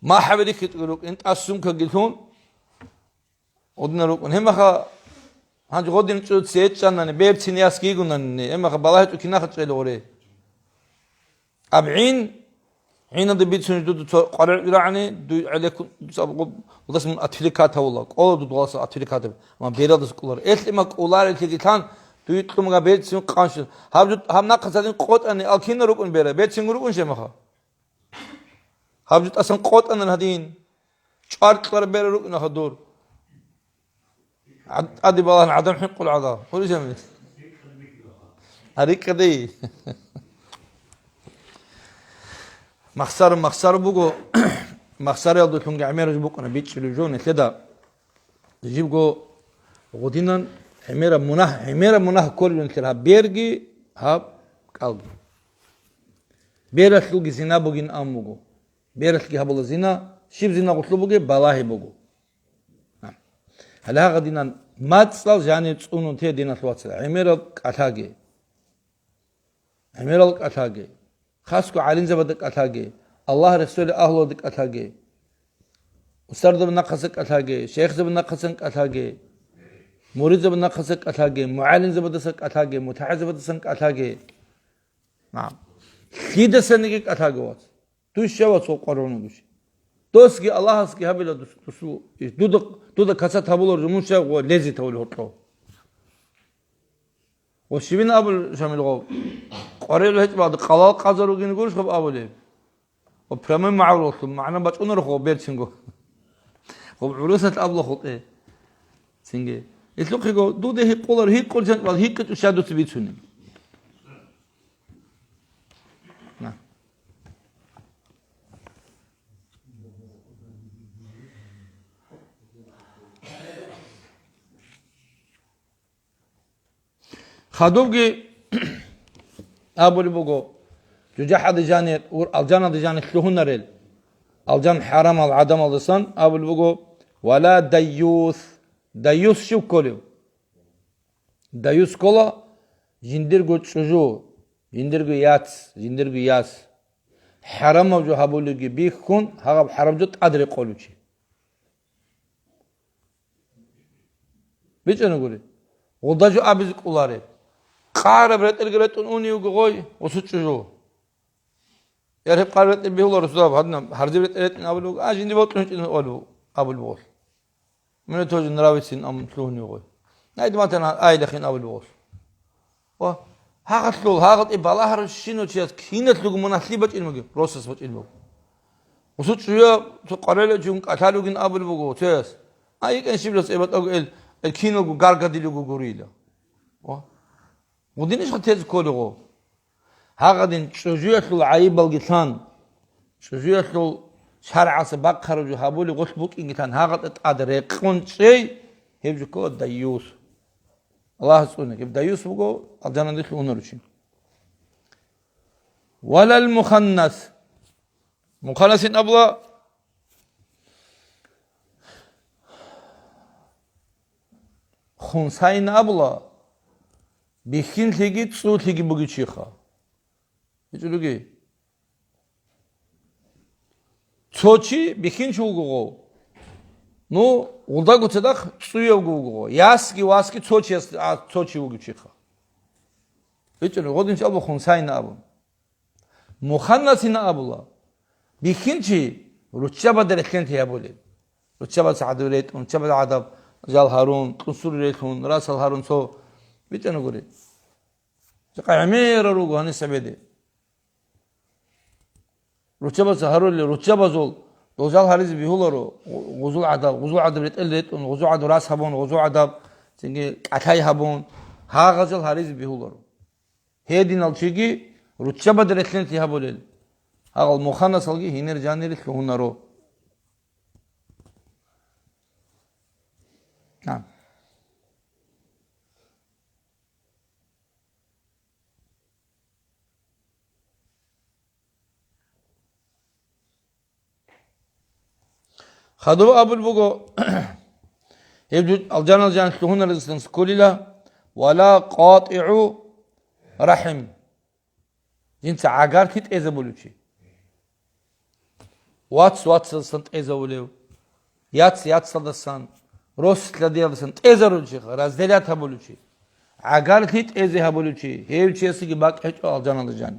S1: ما حبيت تقولك أنت أسمع كجلتون ودنا روكن هم خا هنج غودين تشوت سيت شانني بير سينياس كيغونني هم خا بالله تكينا خطيل أوري أبعين حين دبيت سنجد قرر يعني دو عليكم سابق ودس من أتفليكات هولا أول دو دواس أتفليكات ما بيرد سكولار إيش ما كولار اللي كان دويتلو ما بيت سن قانش هم ناقصين قوت أني أكين روكن بيرد بيت سن روكن شيء ما خا هم أصلا قوت أن هدين شارك قرر بيرد روكن هدور عدي بالله عدم حق العذاب هو جميل هذيك كذي مخسر بوجو مخسر يالدو تونج عمير جبوك أنا بيتش لجون كده يجيبو غودينا عمير مناه كل من كلها بيرجي هاب قلب بيرش لوجي زنا بوجين أموجو بيرش لوجي هبول زنا شيب زنا قتلو بوجي بالله بوجو هلا غدينا ما تصل جاني تسونون تي دينا تواتس عمير قتاجي عمير قتاجي خاصكو عالين زبدك أتاجي الله رسول أهله دك أتاجي وسرد بنقصك أتاجي شيخ زبنقصك أتاجي مريض زبنقصك أتاجي معلم زبدسك أتاجي متعز زبدسك أتاجي نعم كيدا سنيك أتاجي وات توشيا وات سوقرونه دوش دوسكي الله سكي هبلا دوسو دودك كاسات هبولور جموشا ولازي تولي هطلو وشبين أبل شامل غو قريل هيك بعد قلال قزر وجين يقولش خب أبولي وبرمين معروف معنا بتشون رخو بيت سينجو خب عروسة أبله خط إيه سينجي يسلق يقول دودة هي قولر هي قول جن بعد هي كت وشادو تبيت سني نعم خدوبجي أبولي بقول جحد جاني الجنة جاني شلون ريل الجن حرام العدم الضسان أبولي بقول ولا ديوث شو كله ديوث كله جندرجو تشجو جندرجو ياس حرام وجو هبولي بيكون هرب حرام جت أدري قولوشي بيش أنا قولي وضجو أبيز كولاري قارب رت الجرتون أوني وجوي وسوتشجو يرهب قارب رت بيهول رسول هذنا هرجب رت أبلو أجندي بطلون شنو أبل بول من توج نراويسين أم تلوني وجوي نايد ما تنا أي دخين أبل بول و هاغت إبالة هرشينو تياس كينت لوج مناسلي بتش إلمجي روسس بتش إلمو وسوتشجو تقارل جون أتالوجين أبل بوجو تياس أي كان شبلس إبت أقول الكينو غارغدي لوجو غوريلا و ودينش خطيز كله هاغدين شجوية العيب الجثان شجوية شرع سباق خرج هابولي غصبوك إنجتان هاغد أدريقون شيء هيبجكو ديوس الله سبحانه كيف ديوس بقو الجنة دي ونرشين ولا المخنث مخنثين أبلا خنثين أبلا بيخين تيجي تصو تيجي بقي شيخا يقولوا كي تصوتي بيخين شو جوجو نو ودا قلت لك تصوي جوجو ياسكي واسكي تصوتي بقي شيخا يقولوا غد إن شاء الله خنساين أبو مخنثين أبولا بيخين شيء رتشابة دركين تيابولي رتشابة سعدوليت رتشابة عذاب جال هارون قصور ريتون راس هارون سو بيتنا قولي تقع عمير روجو هني سبيدي رتشابة هارون اللي رتشابة زول دوزال هاريز بيهولرو غزو عدب رتقلتون غزو عدب راس هبون غزو عدب تنجي قتاي هبون ها غزل هاريز بيهولرو هيدين الشيجي رتشبا درتلن تيهابولل هاغل مخانا سالجي هينر جانير لهونارو نعم خدو أبو البوغو يبدو الجان لهون رزقن سكوليلا ولا قاطع رحم جنس عقار كيت إزبولوشي واتس سنت إزبوليو ياتس صدسان روس لديال سنت إزرولوشي رازدلات هبولوشي عقار كيت إزهبولوشي هيو چيسي كي باق هجو الجان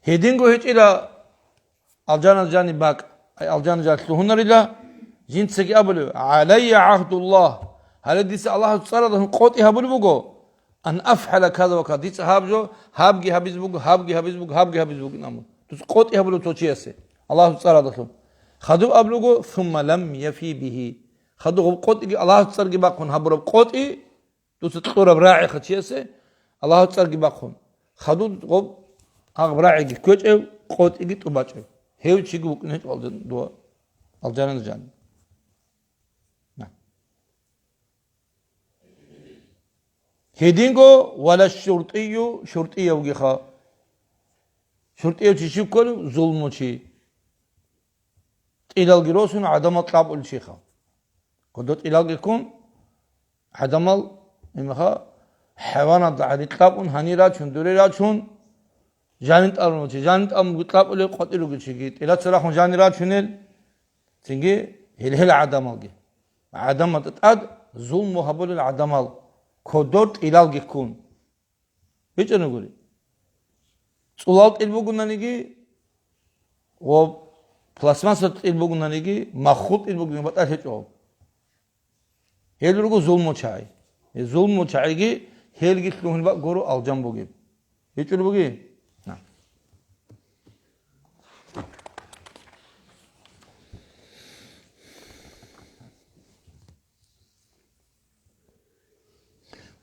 S1: هيدينغو هيج إلى الجان باك أي الجان لهن إلى جنسك أبلو علي عهد الله هل ديس الله تصرد قوتي هبلو بقو أن أفعل كذا وكذا ديس هابجو هابجي هابيز بقو نامو تس قوتي هبلو توشيسه الله تصرد خدو أبلو ثم لم يفي به خدو قوتي الله تصرد باقون هبلو قوتي تس تطور براعي خشيسه الله تصرد باقون خدو أغبراعي كوجو قوت إجي تباچو هيو چيگو بكنه دو الجان جان نعم هيدينغو ولا شرطي وجيخا شرطي چيشو كل ظلمو چي إلال جروسون عدم طلب الشيخا قدوت إلال جكون عدم إمخا حيوانات عدي طلبون هنيرا چون دوريرا چون جانت أرنوتي جانت أم قطلب اللي قتلوا كل شيء إلا تصرخون جانيرات شنيل تيجي هل عدمالجي عدم تتعد ظلم وهبل العدمال كودورت إلال جكون هيك أنا أقولي صلات البوجنا نيجي و بلاسماس البوجنا نيجي مخوط البوجنا بتأثر هيك أو هل رجو ظلم وشاي ظلم وشاي جي هل جت لهون بقى جورو الجام بوجي هيك أنا بوجي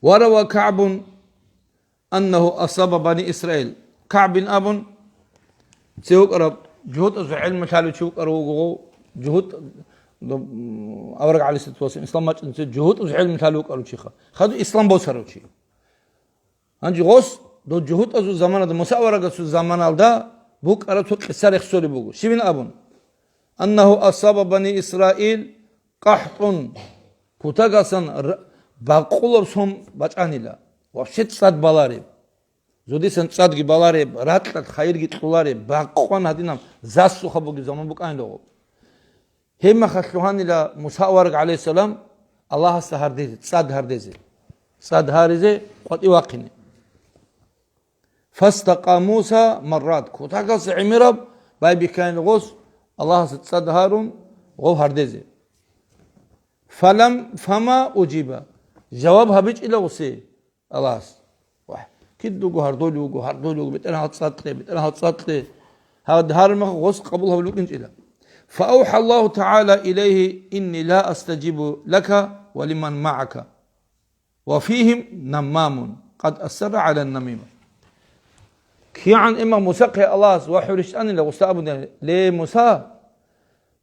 S1: وروى كعب أنه أصاب بني إسرائيل كعب بن أب سيوك أرب جهود علم مثالي شوك أروغو جهود أورق عليه الصلاة والسلام إسلام ما جهود علم مثالي أروغو شيخا خدوا إسلام بوسرو شيء هنجي غوص دو جهود أزو زمان دا موسى أورق أزو زمان دا بوك أرب سوك إسار إخسوري بوغو شبين أبن أنه أصاب بني إسرائيل قحط كتاقسا باقولر سом бачанила вообще цад баларе зодисан цадги баларе ратлат хайрги туларе баққан хадинам засу хабуги заман буканло хема хаслуханила муса варг алейхиссалам аллаҳ саҳардези цад ҳардезе қоти вақини фастақа муса маррат кутагас имираб бай бикайн гос аллаҳ цад ҳарун гов ҳардезе фама уҷиба جواب هبيج إلى وسي خلاص واحد كدو هردولو بتأنا هتصطلي هذا هار ما غص قبولها بلوكنج إلى فأوحى الله تعالى إليه إني لا أستجيب لك ولمن معك وفيهم نمام قد أسر على النميمة كيان إما مسقي الله وحورش أني لو استأبنا ليه موسى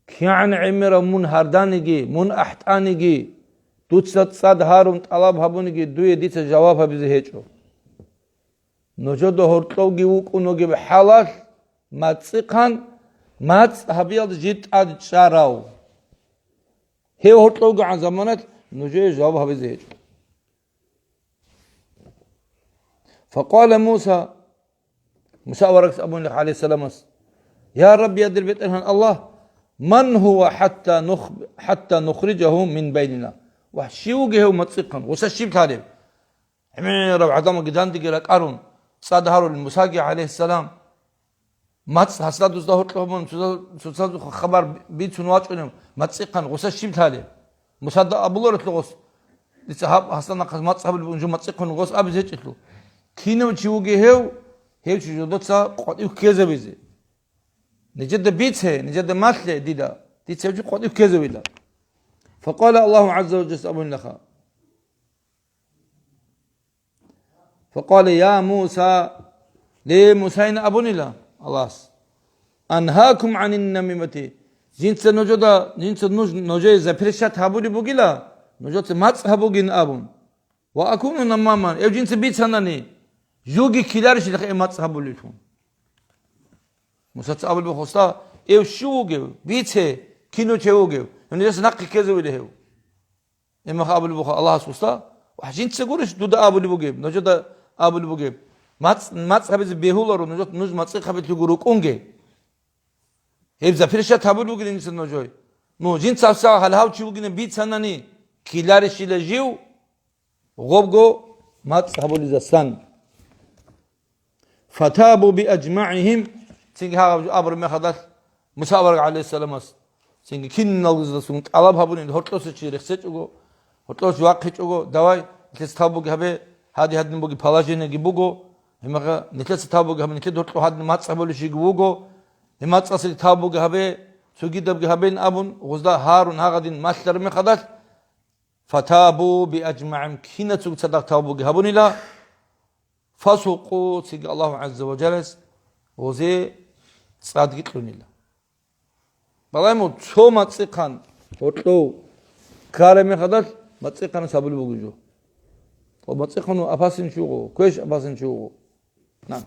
S1: كيان عمر من هردانيجي من أحتانيجي دوتسات صاد هارون طلب هبونيجي دوي ديت جواب هبيزه هيچو نوجو دو هورتلوغي وقونوغي بحالات ماتسقان ماتس هبيال جيت اد شاراو هي هورتلوغي عن زمانات نوجو جواب هبيزه هيچو فقال موسى ورقس ابو عليه السلام يا رب يا در بيت الله من هو حتى نخرجه من بيننا وحشيوجه ومتصقن وسشيب تالب عمير وعدم قدان دقيرك أرون صادهارو المساقي عليه السلام ماتس حسلات وزدهور لهم سوساد خبر بيت سنوات عنهم متصقن وسشيب تالب مصدق أبو الله رتلغوس لسهاب حسلنا ماتس هبل بنجو متصقن وغوس أبي زيت له كينو تشيوجه هيوشي جودوتسا قد كذا بيزي نجد بيتها نجد ماثلة ديدا تيتسوي قد كذا بيدا فقال الله عز وجل أبو النخا فقال يا موسى ليه موسى أبو نلا الله أنهاكم عن النميمة جنس نجدا جنس نجى زبرشات هابولي بوجلا نجت ماتس هابوجين أبون وأكون نماما أو جنس بيت سناني جوجي كيلارش لخ ماتس هابولي تون موسى أبو بخوستا أو شوجي بيته كينو تشوجي نجس نقي كذا وده إما أبو بخ الله سوستا وحجين تسقورش دودا أبو بوجي نجدا أبو بوجي ماتس هابز بيهولارو نجت نج ماتس هابز تقولك أونجي هيب زفرشات هابول بوجين إنسان نجوي مو جين سافسا هالهاو تشي بوجين بيت سناني كيلارش لجيو غوبغو ماتس هابول زسان فتابوا بأجمعهم سينج ها أبر مخدس موسى عليه السلام سينج كين نالز سونت ألاب هابولين هرتلوس تشي رخصت أجو هرتلوس واقع أجو دواي تستابوج هبه هادي هادن بوجي فلاجين جيبوجو هم نتلس تابوج هم نتلس هرتلو هادن ماتس هابول شيء جيبوجو همات أصل تابوج هبه سوجي دبج هبين أبون غزدا هارون هاغدين ماشتر مخدس فتابوا بأجمعهم كينا سوق صدق تابوج هبوني لا فسوقوا سيج الله عز وجل وزي صادق لوني لا بالله مو شو ما تسكان هرتلو كارم مخدس ما تسكان سابل بوجو وما تسكانو أفاسين شو كويش أفاسين شو نعم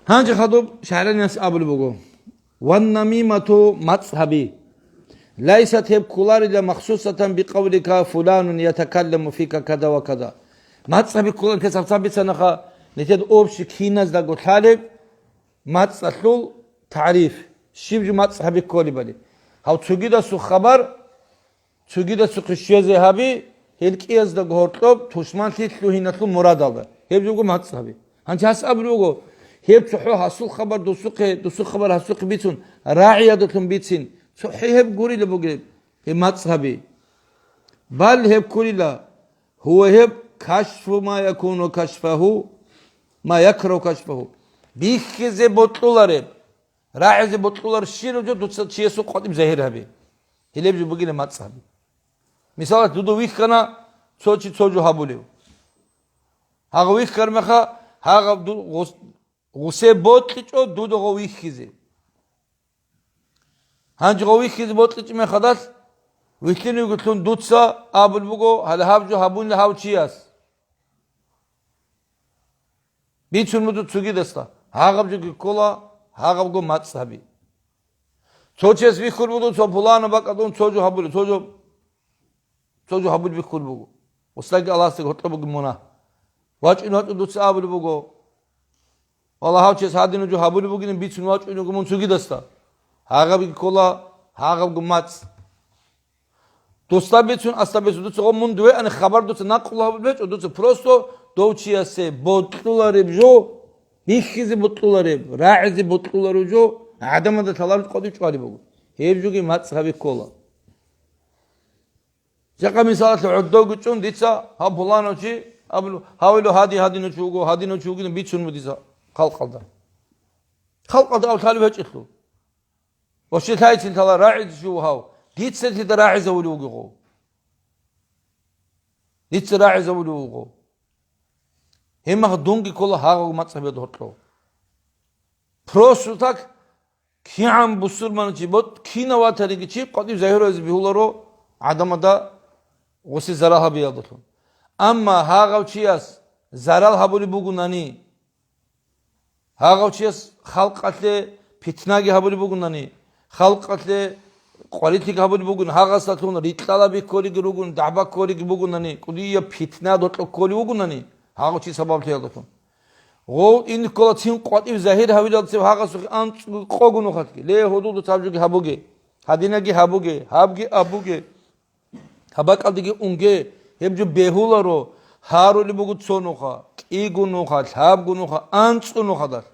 S1: هانجي خطب شعر الناس أبل بقو والنميمة مذهبي ليست هب كولار إلا مخصوصة بقولك فلان يتكلم فيك كذا وكذا مذهبي كولار كسب صابي سنخا نتيد أوبش كيناز دا قلت حالب مذهب تعريف شيبج مذهبي كولي بالي هاو تسوغيدا سو خبر تسوغيدا سو قشية زهابي هلك إياز دا قهورتلوب توشمان تيتلو هينتلو مراد الله هبجوغو مذهبي هانجي هاس أبل بقو هيب صحوه هسوق خبر دوسوق خبر هسوق بيتون راعية دوتون بيتين صحي هيب قولي لبوجيب هي مذهبي بل هيب قولي لا هو هيب كشف ما يكون كشفه ما يكره كشفه بيخ زي بطلولارب راعي زي بطلولار شيرو جو دوتسات شيء سوق قديم زهير هبي هي ليه بوجيب مذهبي مثال دودو ويخ كنا صوتي صوجو هابوليو هاغ ويخ كرمخا هاغ دو غوسه بوتليچو دودو غويخيزي هانج غويخيز بوتليچ مي خداس ويكيني گوتلون دوتسا ابل بوغو هلا هابجو هابون له هاوچياس بيچون مودو تسوگي دستا هاغبجو كولا هاغبگو ماتسابي چوچس ويخور بودو چو پلانو باقادون چوجو هابول چوجو هابول ويخور بوغو وسلاگي الله سي گوتلو بوگو مونا واچ انوت دوتسا ابل بوغو والله هاوچس هادينو جو هابول بوگين بيچون واچ انو گمون چوگي دستا هاغبگو كولا هاغبگو ماتس دوستا بيچون استا بيچون دوتسا مون دوي ان خبر دوتسا ناقلا بيچ دوتسا پروستو دوچياسه بوتلولاريب جو بيخيزي بوتلولاريب راعزي بوتلولارو جو عدم ده طلبت قدي چوالي بوگو هيبجوگي ماتس هابي كولا جاكا مثال عدو گچون ديتسا ها بولانو چي ابلو هاويلو هادينو چوگو هادينو چوگين بيچون مديسا خلقدا او طالب هچلو وشي تايتين تلا راعي شو هاو ديتسا تي راعي زولوگو ديتسا راعي زولوگو هما دونگي كولا هاغو ماتس هابي دوتلو پروسوتاك كيام بسرمان چي بوت كينا واتريگي چي قديم زهيروز بيهولارو عدمدا وسي زراها بيادتون اما هاغو چياس زرال هابولي بوگوناني هاغو چياس خلقاتلي فتناگي هابولي بوگوناني خلقاتلي قوليتيك هابولي بوگون هاغاساتون ريتلالا بي كوريگي روگون دعبا كوريگي بوگوناني قديا فتنا دوتلو كوري بوگوناني هاغو چي سبب تيادتون غو این کلا تیم قاطی ظاهر هویت سه هاگا سو ان قوگونو خاتکی له حدود تابجوگی هابوگه هدینگی هابوگه هابگی ابوگه هباقالدگی اونگه هبجو بهولارو هارولی بوگو تسونوخا ایگونوخا هابگونوخا انصونوخا دار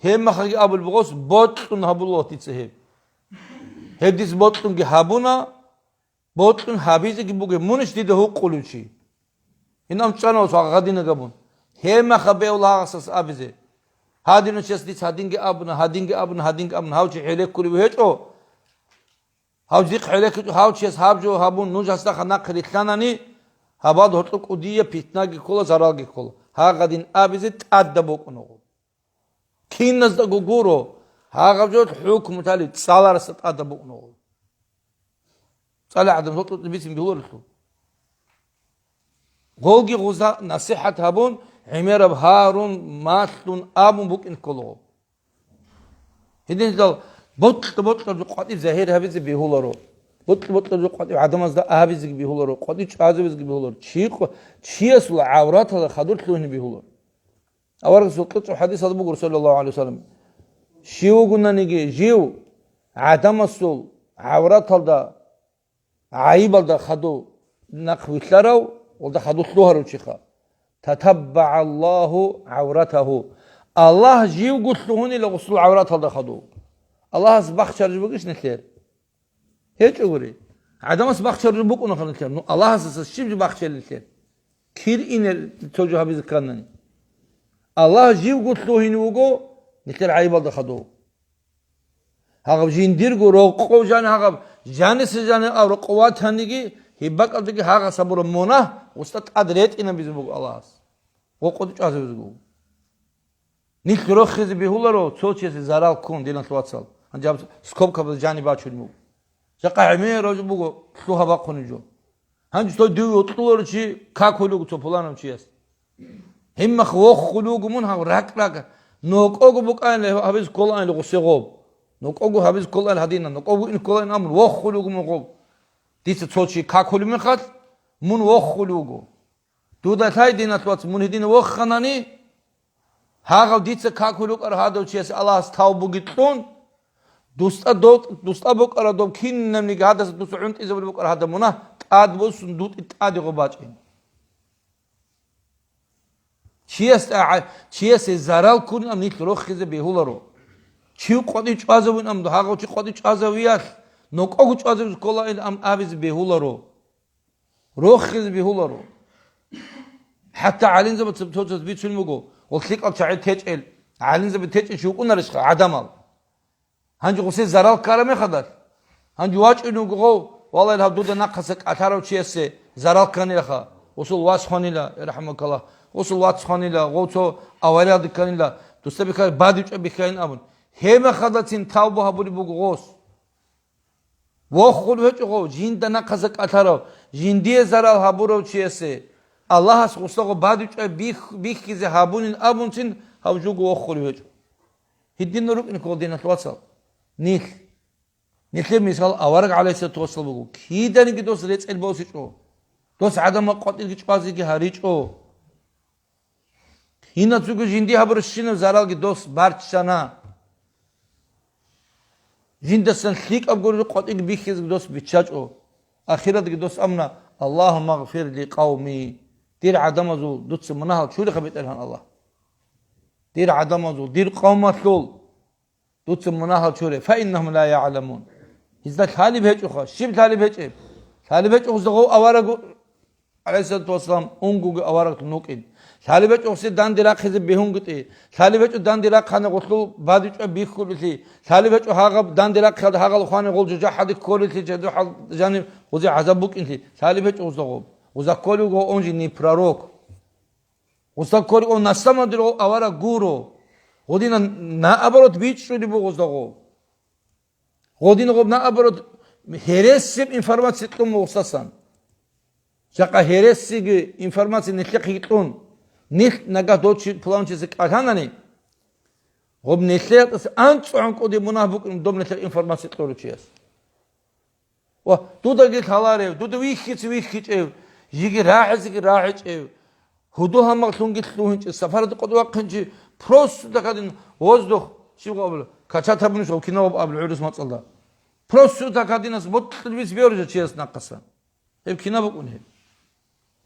S1: هم خاگی ابل بوگوس بوتون هابولوتیتسه هدیس بوتونگی هابونا بوتون هابیزگی بوگه مونش دیده حقوقلوچی Inam çano so gadina gabun. Hema khabe ulahasas abize. Hadinu chesdit hadinge abuna hauchi hele kuri hecho. Hauchi hele hauchi habjo habun nujasta khana khritlanani habad hotlu qudiye pitnagi kola zaralgi kola. Ha gadin abize tadda bokuno. Kinnas da guguro ha gabjot hukm tali tsalar tadda bokuno. Tsala adam hotlu bisim bihurtu. Golgi guza nasihat habun Himerab Harun matlun abun bukin kolo. Hidin dal botlu qati zahir habiz bihularo. Botlu qati adamaz da habiz bihularo. Qati chaziz bihularo. Chiyasul awrat da khadurtluhni bihularo. Awar sulqat hadis abu sallallahu alaihi wasallam. Shiu gunanigi jiu adamasul awrat da ayib da khadu naqwitlaro da khadutluharu chikha. تتبع الله عورته الله جيو قلتهوني لغسل عورات هذا خدو الله سبخ شرج بقش نخير هيك أقولي عدم سبخ شرج بقو نخير نخير الله سبخ بخ شرج نخير كير إن توجه هذا كانني الله جيو قلتهوني وقو نخير عيب هذا خدو هاغب جين ديرغو روقو جان هاغب جانس جان أو رقوات هنيجي هيبك أبدي هاغ صبر مونا وستات أدريت إن بيزبوق الله وقد جاز بيزبوق نيخرو خز بيهولارو توچيس زارال كون دينات واتسال انجاب سكوب كبل جاني باچولمو جاقا عمي روج بوغو سوها باقونجو هانج تو ديو يوتلور چي كاكولوغ تو پلانم چيس همخ وخلوغ مون ها راك نوقوغ بوقان هابيز كولان لو سيغوب نوقوغ هابيز كولان هادينا نوقوغ ان كولان امر وخلوغ مون ديس توچي كاكولو مخات مون وخلوغو دودا تاي دينات وات مون هدين وخناني هاغو ديتس كاكولوك ار هادو چيس الله ستاوبو گيتون دوستا بوك ار دوم كين نمني گادس دوس عنت ازبل بوك ار هادا مونا قاد بوس دوت اتادي غباچين چيس زارال كون ام نيت روخز بهولارو چيو قودي چازوين ام هاغو چي قودي چازويات نوقوغو چازوي كولا ام ابيز بهولارو روخز بهولارو حتى علين زبط توجز بيت شنمغو والثيق تاع تيجل علين زبط تيجل شو قلنا رشخ عدمال هنجي غسي زرال كرمي خدر هنجي واج انو والله الها دودا نقصك اتارو تشيسه زرال كانيلخا وصل واسخونيلا رحمك الله وصل واسخونيلا غوتو اوريا دكانيلا دوستبي كار باديچ بكاين ابون هيما خدتين تاوبو هبولي بوغوس وخول وچو جين دنا قزك اتارو جين دي زرال هبورو تشيسه الله سبحانه باديچ بيخ كيزه هابونين ابونتين هاوجوغو وخول وچو هدين روك ان كودينا توصل نيل مثال أورق عليه الصلاة والسلام بقول كيدا نيجي دوس ريتس البوسيشو دوس عدم قاتل كي تقازي كي هاريشو هنا تقول جندي هبرشين زارال كي دوس بارتشانا جندسن خيك أبقول قاتل بيخيز دوس بيتشاجو أخيرا كي دوس أمنا اللهم اغفر لي قومي دير عدم زول دوس منها شو اللي خبيت الهان الله دير عدم زول دير قوم مطلول دوت مناها شوري فإنهم لا يعلمون إذا طالب هيك أخا شيب طالب هيك أخزغو أوارق عليه الصلاة والسلام أنقو أوارق نوكين طالب هيك أخسي دان دراك خزب بيهون قطي طالب هيك دان دراك خانة قتلو باديش بيخول بسي طالب هيك هاغب دان دراك خد هاغل خانة قول جا حدك كولتي جدو حال جانب وزي عذابوك انتي طالب هيك أخزغو وزا كولي غو أنجي ني براروك وزا كولي غو نسلم درو أوارق غورو година наоборот бичули богоздагу година гоб наоборот хересип информация том усасан жака хересиги информация нехлихитун них нага дочи планчеси каханани гоб нехлет анцон коди мунабук дом нехлих информация торучиас ва тудаги халаре туду вихич жиги раахич худо хамаг лунгит лунч сафарат кодвакынчи просто такадин воздух шивгабл качатабнуш окиноб аблурус мацалда просто такадинас мотлвис биоржа чес нақаса ев кинабукуне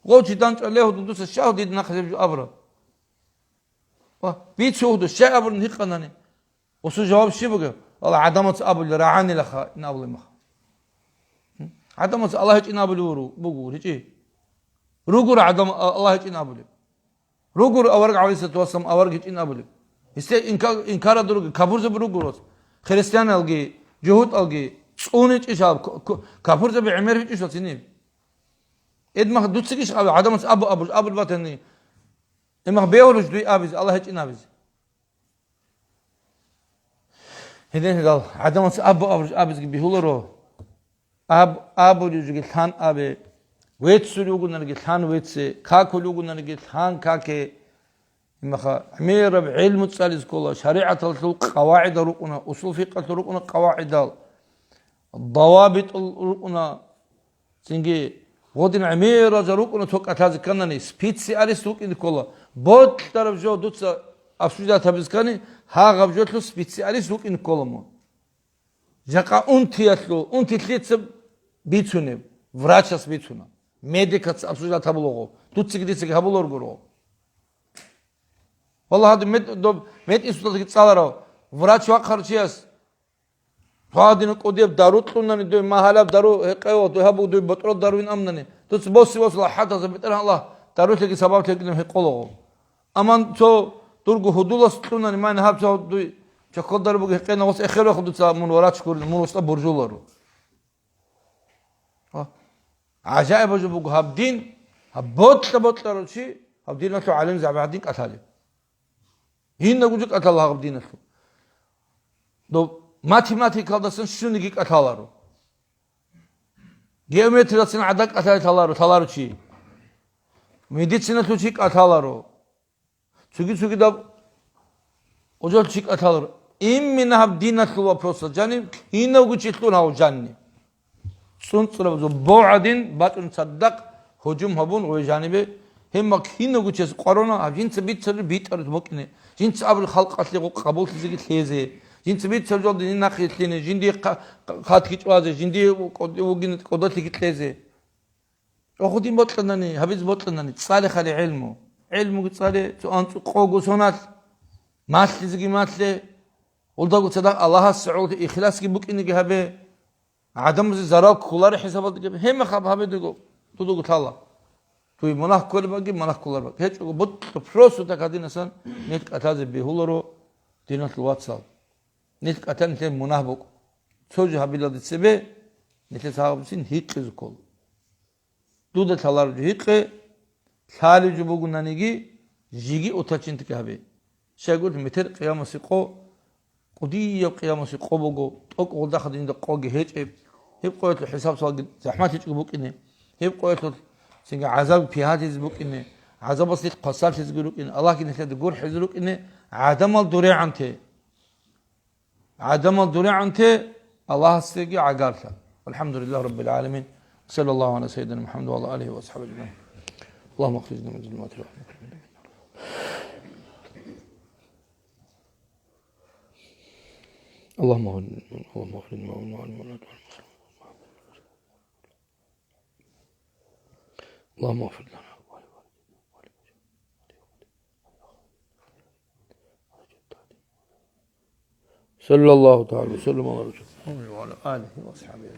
S1: гочи данчалех дудус шахдид нақасеб абра ва бичуду шабр ниханани осу жаваб шибуга алла адамат абул раани лаха наблима адамат аллах инабулуру бугу ричи Rugur adam Allah için abulib. Rugur avarg aleyhissalatu vesselam avarg için abulib. İşte inkara durugu kapurza bir rugur olsun. Hristiyan algı, Cehud algı, onu hiç iş abi. Kapurza bir Ömer hiç iş olsun. Edmah dutsik iş abi. Adamız abu vatanı. Emah beyoruş duy abiz. Allah için abiz. Heden dal. Adamız abiz gibi hular o. Abu yüzü tan abi. Wet sulugunlar git han wetse. Kakulugunlar git han kake. إما عمير بعلم تسالز كله شريعة القواعد ركنا أصول فقه ركنا قواعد الضوابط ركنا سنجي غودين عمير ركنا توك أتاز كناني سبيتسي أريس توك إن كله بود طرف جو دوتسا أفسوجا تبز كني ها غبجوت له سبيتسي أريس توك إن كله مون جاكا أنتياتلو أنتيتليتس بيتونه وراتشاس بيتونه ميديكاتس أفسوجا تبلوغو دوتسي كديسي هبولور غرو والله هذا مت إنسان كتصالرا وراش واقع شيء فادين قديم دارو تلونني دو ما هلا دارو هقيو دو هبو دو بطرو داروين أمنني تس بوس لا حتى زبطر الله دارو تلقي سبب تلقي هقولو أمان شو ترجو هدول تلونني ما نهاب شو دو شكل دارو بقى هقينا وس آخره خدوا سا من وراش كورن من وسط برجولارو عجائب جو بقى هبدين هبوت دارو شيء هبدين نتو علم زعبادين كثالي هين نقولك أتالله قبدينه دو ماتيماتيكال دسن شنو يجيك أتالارو جيومتري دسن عدك أتالارو شيء ميديسينا توشيك أتالارو شوكي داب وجل شيك أتالارو إم من هبدينه لو بروسس جاني هين نقولك تلون هاو جاني سنصر بزو بعدين باتون صدق هجوم هبون وجانبه هم هين نقولك قرونا هجين سبيت سر بيت أرد بكني جنس أبل خلق أصله قبول تزيد تهزه جنس بيت سرجال دين ناقيت لينه جندي خات كيت وازه جندي وجن قدرت كيت لزه أخذين بطلناني هبيز بطلناني تصالح على علمه تصالح أنت قوغو سونات ماس تزكي ماسله ولدا قلت صدق الله السعود إخلاص كي بوك إنك هبه عدم زراق كولار حسابات كي هم خاب هبه تدو قلت الله توي مناخ كل باقي مناخ كولار باقي هيك بط بروسو تكادين إنسان نيت أتاز بيهولرو دينات الواتساب نيت أتان نيت مناخ بق سوج هبيلا دتسبه نيت صاحب سين هيك زكول دودا ثالار هيك ثالي جبوغ نانيجي جيجي أتاچنت كهبه شايقول متر قيام سيقو قدي قيام سيقو بقو توك ودا خدين دقوق هيك هيب قويت الحساب سوال زحمات هيك بوك إنه هيب قويت سنگ عذاب فيهات يزبوك إنه عذاب بسيط قصاب تزقلوك إنه الله كنا تدقور حزلوك إنه عدم الدرع عنته عدم الدرع عنته الله استيقي عقارته والحمد لله رب العالمين صلى الله على سيدنا محمد وعلى آله وأصحابه أجمعين اللهم اخرجنا من ظلمات الوهم اللهم اخرجنا من ظلمات اللهم اغفر لنا صلى الله تعالى وسلم على رسوله وعلى آله وأصحابه